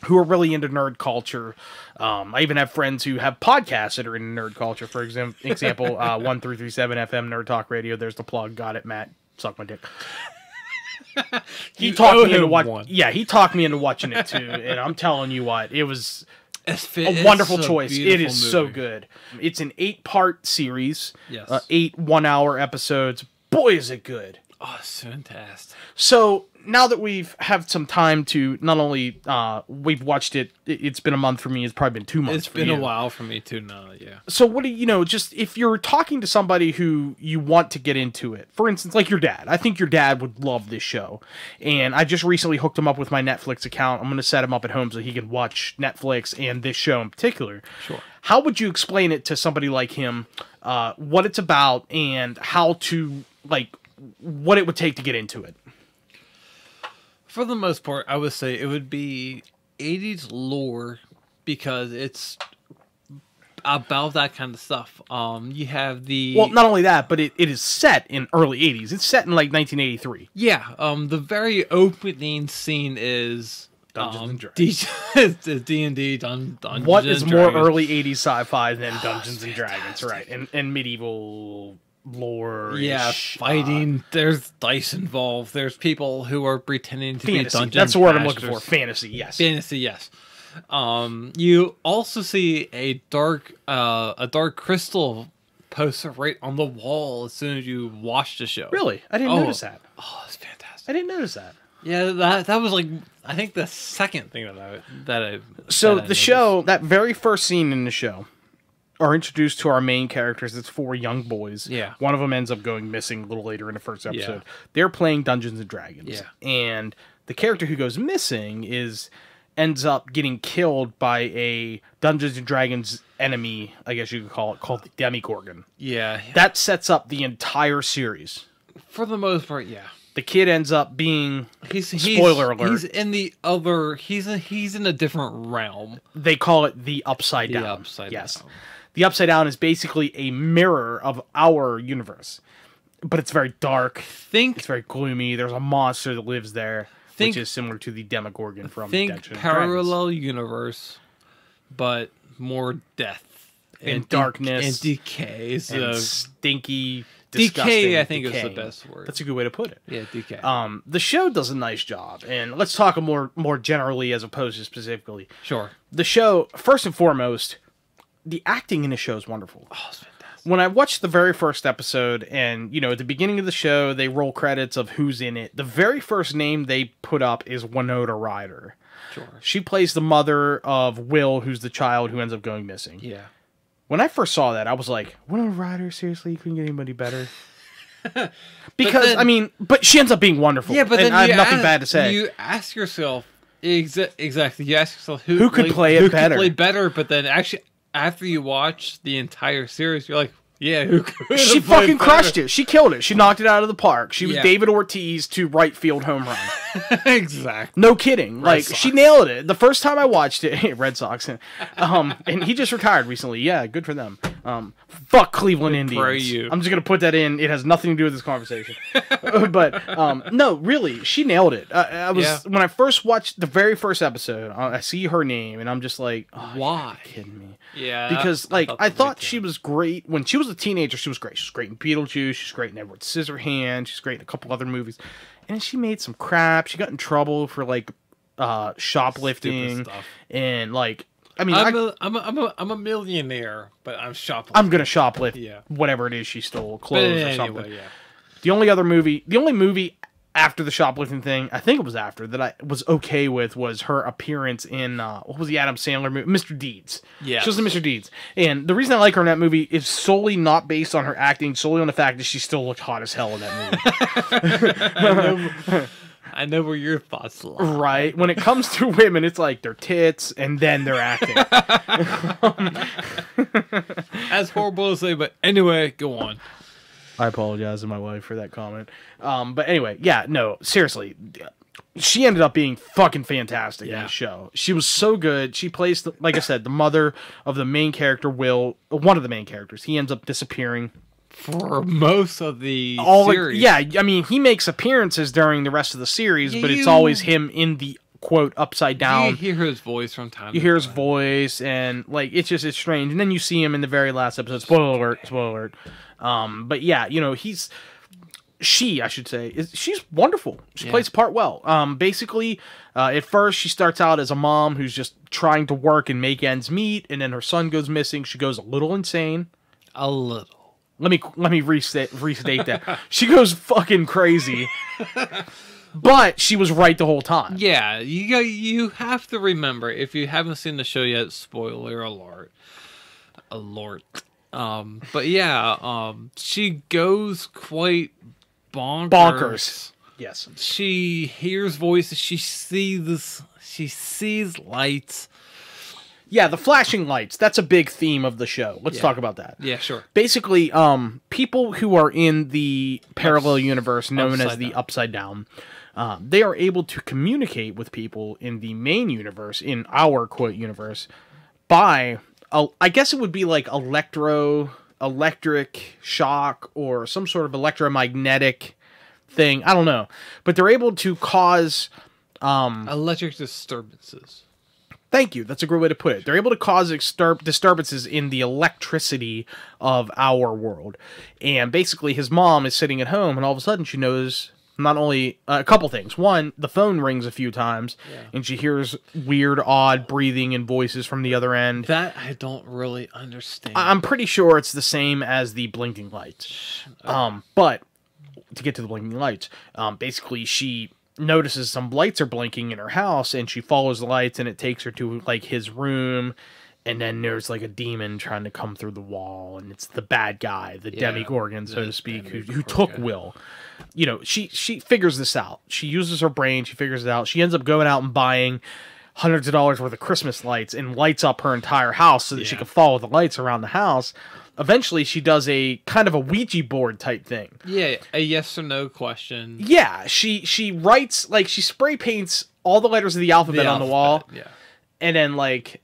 who are really into nerd culture. I even have friends who have podcasts that are into nerd culture. For example, 1337 FM Nerd Talk Radio. There's the plug. Got it, Matt. Suck my dick. He talked me into watching it too, and I'm telling you what, it was a wonderful choice. It is so good. It's an 8-part series. Yes. 8 one-hour episodes. Boy, is it good. Oh, it's fantastic. So now that we've had some time to not only we've watched it, it's been a month for me. It's probably been 2 months. It's been a while for me too now. Yeah. So what do just if you're talking to somebody who you want to get into it, for instance, like your dad, I think your dad would love this show, and I just recently hooked him up with my Netflix account. I'm going to set him up at home so he can watch Netflix and this show in particular. Sure. How would you explain it to somebody like him? What it's about and how to what it would take to get into it? For the most part, I would say it would be 80s lore because it's about that kind of stuff. You have not only that, but it is set in early 80s. It's set in 1983. Yeah. The very opening scene is Dungeons and Dragons. D&D, Dungeons What is and more Dragons. early 80s sci-fi than Dungeons and Dragons, right? And medieval lore. Yeah, fighting. There's dice involved. There's people who are pretending to be dungeon That's the word I'm masters. looking for. Fantasy, yes. Fantasy, yes. You also see a dark crystal poster right on the wall as soon as you watch the show. Really? I didn't notice that. Oh, it's fantastic. I didn't notice that. Yeah, that was I think the second thing that I show, that very first scene in the show, are introduced to our main characters. It's 4 young boys. Yeah. One of them ends up going missing a little later in the first episode. Yeah. They're playing Dungeons and Dragons. Yeah. And the character who goes missing ends up getting killed by a Dungeons and Dragons enemy, I guess you could call it, called the Demigorgon. Yeah. That sets up the entire series. For the most part, yeah. The kid ends up being spoiler alert. He's in the other. He's in a different realm. They call it the Upside Down. Upside Down. the Upside Down is basically a mirror of our universe. But it's very dark. It's very gloomy. There's a monster that lives there, which is similar to the Demogorgon from Dungeons and parallel universe, but more death and darkness and decay. So and stinky, decay, I think, is the best word. That's a good way to put it. Yeah, decay. The show does a nice job, and let's talk more generally as opposed to specifically. Sure. The show, first and foremost, the acting in the show is wonderful. Oh, it's fantastic. When I watched the very first episode, and, you know, at the beginning of the show, they roll credits of who's in it. The very first name they put up is Winona Ryder. Sure. She plays the mother of Will, who's the child who ends up going missing. Yeah. When I first saw that, I was like, Winona Ryder, seriously? You couldn't get anybody better? Because, but she ends up being wonderful. Yeah, but then I have nothing bad to say. You ask yourself, exactly, you ask yourself who could play it better? Who could play better, but then actually, after you watch the entire series, you're like, yeah, who could? She fucking crushed it. She killed it. She knocked it out of the park. She was Yeah. David Ortiz to right field home run. Exactly. No kidding. Red Like, Sox. she nailed it. The first time I watched it, Red Sox. And he just retired recently. Yeah, good for them. Fuck Cleveland Indians. pray you. I'm just going to put that in. It has nothing to do with this conversation. But, no, really, she nailed it. When I first watched the very first episode, I see her name, and I'm just like, oh, Why? you're kidding me. Yeah. Because, I thought she was great. When she was a teenager, she was great. She was great in Beetlejuice. She's great in Edward Scissorhands. She's great in a couple other movies. And she made some crap. She got in trouble for, shoplifting. Stuff. And, I'm a millionaire, but I'm shoplifting. I'm going to shoplift whatever it is she stole, clothes or something. Anyway, yeah. The only movie after the shoplifting thing, I think it was after, that I was okay with was her appearance in, what was the Adam Sandler movie? Mr. Deeds. Yeah. She was in Mr. Deeds. And the reason I like her in that movie is solely not based on her acting, solely on the fact that she still looked hot as hell in that movie. I know where your thoughts lie. Right? When it comes to women, it's like their tits and then their acting. That's horrible to say, but anyway, go on. I apologize to my wife for that comment. But anyway, yeah, no, seriously. She ended up being fucking fantastic in the show. She was so good. She plays, like I said, the mother of the main character, Will, one of the main characters. He ends up disappearing. For most of the series. He makes appearances during the rest of the series, but it's always him in the, quote, upside down. You hear his voice from time to time. You hear his voice, and, it's strange. And then you see him in the very last episode. Spoiler alert. But yeah, she's wonderful. She plays the part well. Basically, at first she starts out as a mom who's just trying to work and make ends meet, and then her son goes missing. She goes a little insane. A little. Let me restate that. She goes fucking crazy. But she was right the whole time. Yeah, you have to remember, if you haven't seen the show yet, spoiler alert. But yeah, she goes quite bonkers. Yes. She hears voices, she sees lights. Yeah, the flashing lights. That's a big theme of the show. Let's talk about that. Yeah, sure. Basically, people who are in the parallel universe known as the Upside Down, they are able to communicate with people in the main universe, in our, quote, universe, by, I guess it would be like electric shock or some sort of electromagnetic thing. I don't know. But they're able to cause... electric disturbances. Thank you. That's a great way to put it. They're able to cause disturbances in the electricity of our world. And basically, his mom is sitting at home, and all of a sudden she knows not only a couple things. One, the phone rings a few times, and she hears weird, odd breathing and voices from the other end. That I don't really understand. I'm pretty sure it's the same as the blinking lights. But to get to the blinking lights, basically she notices some lights are blinking in her house, and she follows the lights, and it takes her to his room, and then there's a demon trying to come through the wall, and it's the bad guy, the Demogorgon, so to speak, who took Will. She figures this out. She uses her brain, she figures it out. She ends up going out and buying hundreds of dollars worth of Christmas lights and lights up her entire house so that she can follow the lights around the house. Eventually, she does a kind of a Ouija board type thing. Yeah, a yes or no question. Yeah, she writes, she spray paints all the letters of the alphabet on the wall. Yeah. And then, like,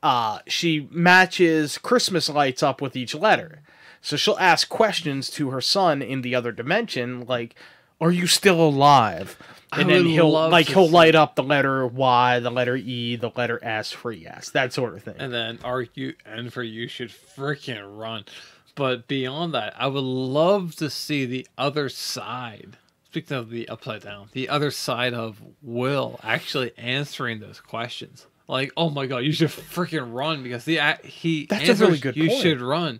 she matches Christmas lights up with each letter. So she'll ask questions to her son in the other dimension, like, are you still alive? And then he'll light up the letter Y, the letter E, the letter S for yes, that sort of thing. And then you should freaking run. But beyond that, I would love to see the other side. Speaking of the upside down, the other side of Will actually answering those questions. Like, oh my god, you should freaking run because that's answers, a really good point. You should run.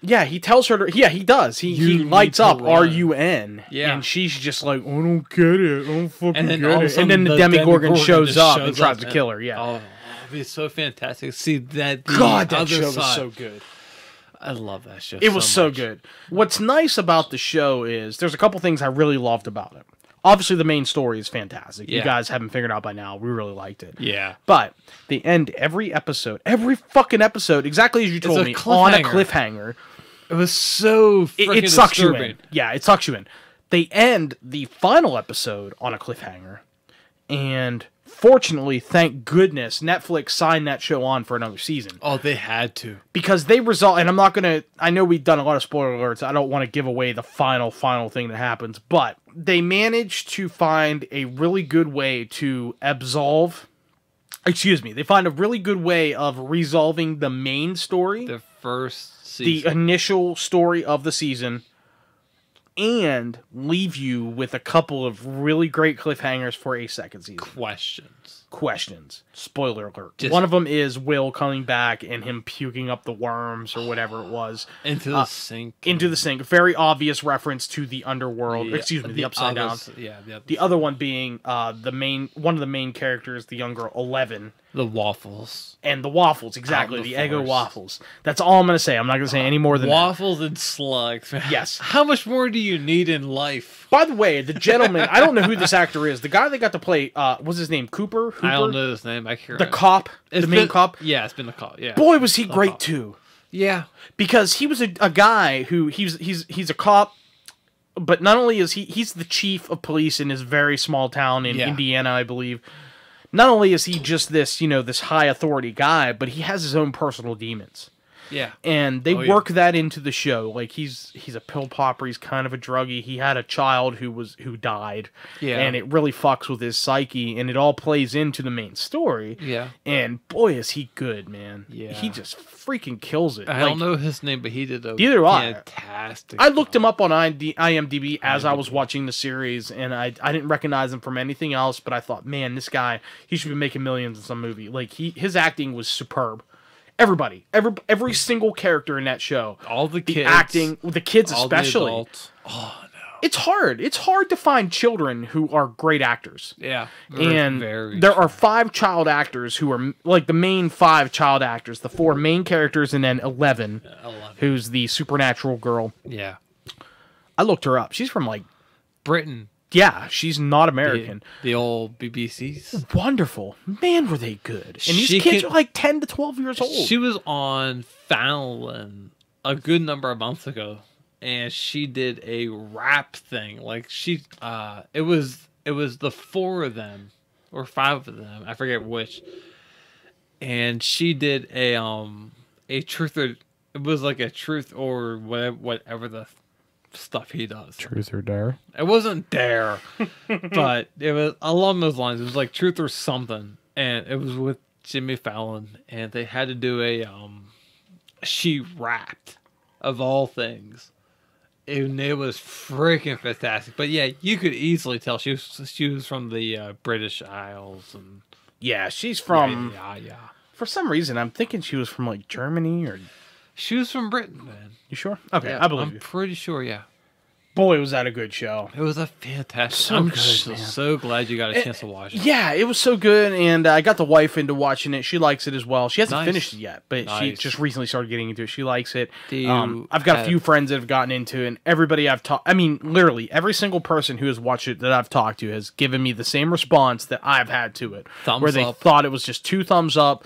Yeah, he tells her to, he does. He lights up R-U-N. Yeah. And she's just like, I don't get it. I don't fucking get it. And then the Demogorgon shows up and tries to kill her. Yeah. Oh, it'd be so fantastic. See that. That show was so good. I love that show. It was so good. What's nice about the show is there's a couple things I really loved about it. Obviously, the main story is fantastic. Yeah. You guys haven't figured out by now. We really liked it. Yeah. But they end every fucking episode, exactly as you told me, on a cliffhanger. It was so freaking it sucks disturbing. You in. Yeah, it sucks you in. They end the final episode on a cliffhanger. And fortunately, thank goodness, Netflix signed that show on for another season. Oh, they had to. Because they resolve, and I'm not going to, I know we've done a lot of spoiler alerts. I don't want to give away the final thing that happens. But they managed to find a really good way to they find a really good way of resolving the main story. The first season. The initial story of the season. And leave you with a couple of really great cliffhangers for a second season. Questions. Spoiler alert. One of them is Will coming back and him puking up the worms or whatever it was. Into the sink. Into the sink. Very obvious reference to the underworld. The Upside Down. Yeah. The other one being one of the main characters, the young girl, 11. The waffles. And the waffles, exactly. The Eggo waffles. That's all I'm going to say. I'm not going to say any more than waffles and slugs. Yes. How much more do you need in life? By the way, the gentleman, I don't know who this actor is. The guy that got to play, what's his name? Hooper? I don't know his name. I can't remember. The cop? The main cop? Yeah, it's been the cop. Yeah. Boy, was he great, too. Yeah. Because he was a guy who, he's a cop, but not only is he's the chief of police in his very small town in Indiana, I believe. Not only is he just this, this high authority guy, but he has his own personal demons. Yeah. And they work that into the show. Like he's a pill popper, he's kind of a druggie. He had a child who died. Yeah. And it really fucks with his psyche, and it all plays into the main story. Yeah. And boy is he good, man. Yeah. He just freaking kills it. I don't know his name, but he did a fantastic. I looked him up on IMDb as I was watching the series, and I didn't recognize him from anything else, but I thought, man, this guy, he should be making millions in some movie. Like his acting was superb. Everybody, every single character in that show, all the kids, acting, the kids especially. The adults. Oh no, it's hard. It's hard to find children who are great actors. Yeah, and there are 5 child actors who are like the main 5 child actors, the 4 main characters, and then 11, who's the supernatural girl. Yeah, I looked her up. She's from like Britain. Yeah, she's not American. The old BBCs. Wonderful. Man, were they good. And these kids are like 10 to 12 years old. She was on Fallon a good number of months ago, and she did a rap thing. Like it was the 4 of them or 5 of them, I forget which. And she did a truth or it was like a truth or whatever the stuff he does. Truth or dare? It wasn't dare, but it was along those lines. It was like truth or something, and it was with Jimmy Fallon, and they had to do a she rapped of all things, and it was freaking fantastic. But yeah, you could easily tell she was from the British Isles, and yeah, she's from yeah. For some reason, I'm thinking she was from like Germany or. She was from Britain, man. You sure? Okay, yeah, I believe you. I'm pretty sure, yeah. Boy, was that a good show. It was a fantastic I'm so glad you got a chance to watch it. Yeah, it was so good, and I got the wife into watching it. She likes it as well. She hasn't finished it yet, but she just recently started getting into it. She likes it. I've got a few friends that have gotten into it, and everybody I've talked... I mean, literally, every single person who has watched it that I've talked to has given me the same response that I've had to it. Thumbs they up. Thought it was just 2 thumbs up,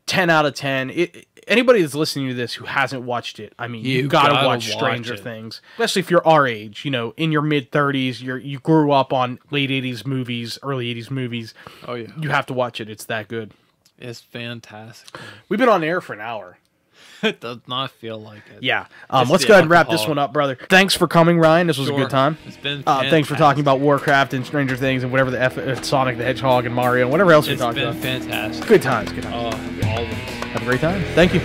10 out of 10. Anybody that's listening to this who hasn't watched it, I mean, you gotta watch Stranger Things. Especially if you're our age, in your mid-30s, you grew up on late 80s movies, early 80s movies. Oh, yeah. You have to watch it. It's that good. It's fantastic. We've been on air for an hour. It does not feel like it. Yeah. It's Let's the go ahead and wrap alcohol. this one up, brother. Thanks for coming, Ryan. This was a Sure. good time. It's been thanks for talking about Warcraft and Stranger Things and whatever the Sonic the Hedgehog and Mario and whatever else we It's talked been about. fantastic. Good times. Good times. Always. Have a great time. Thank you.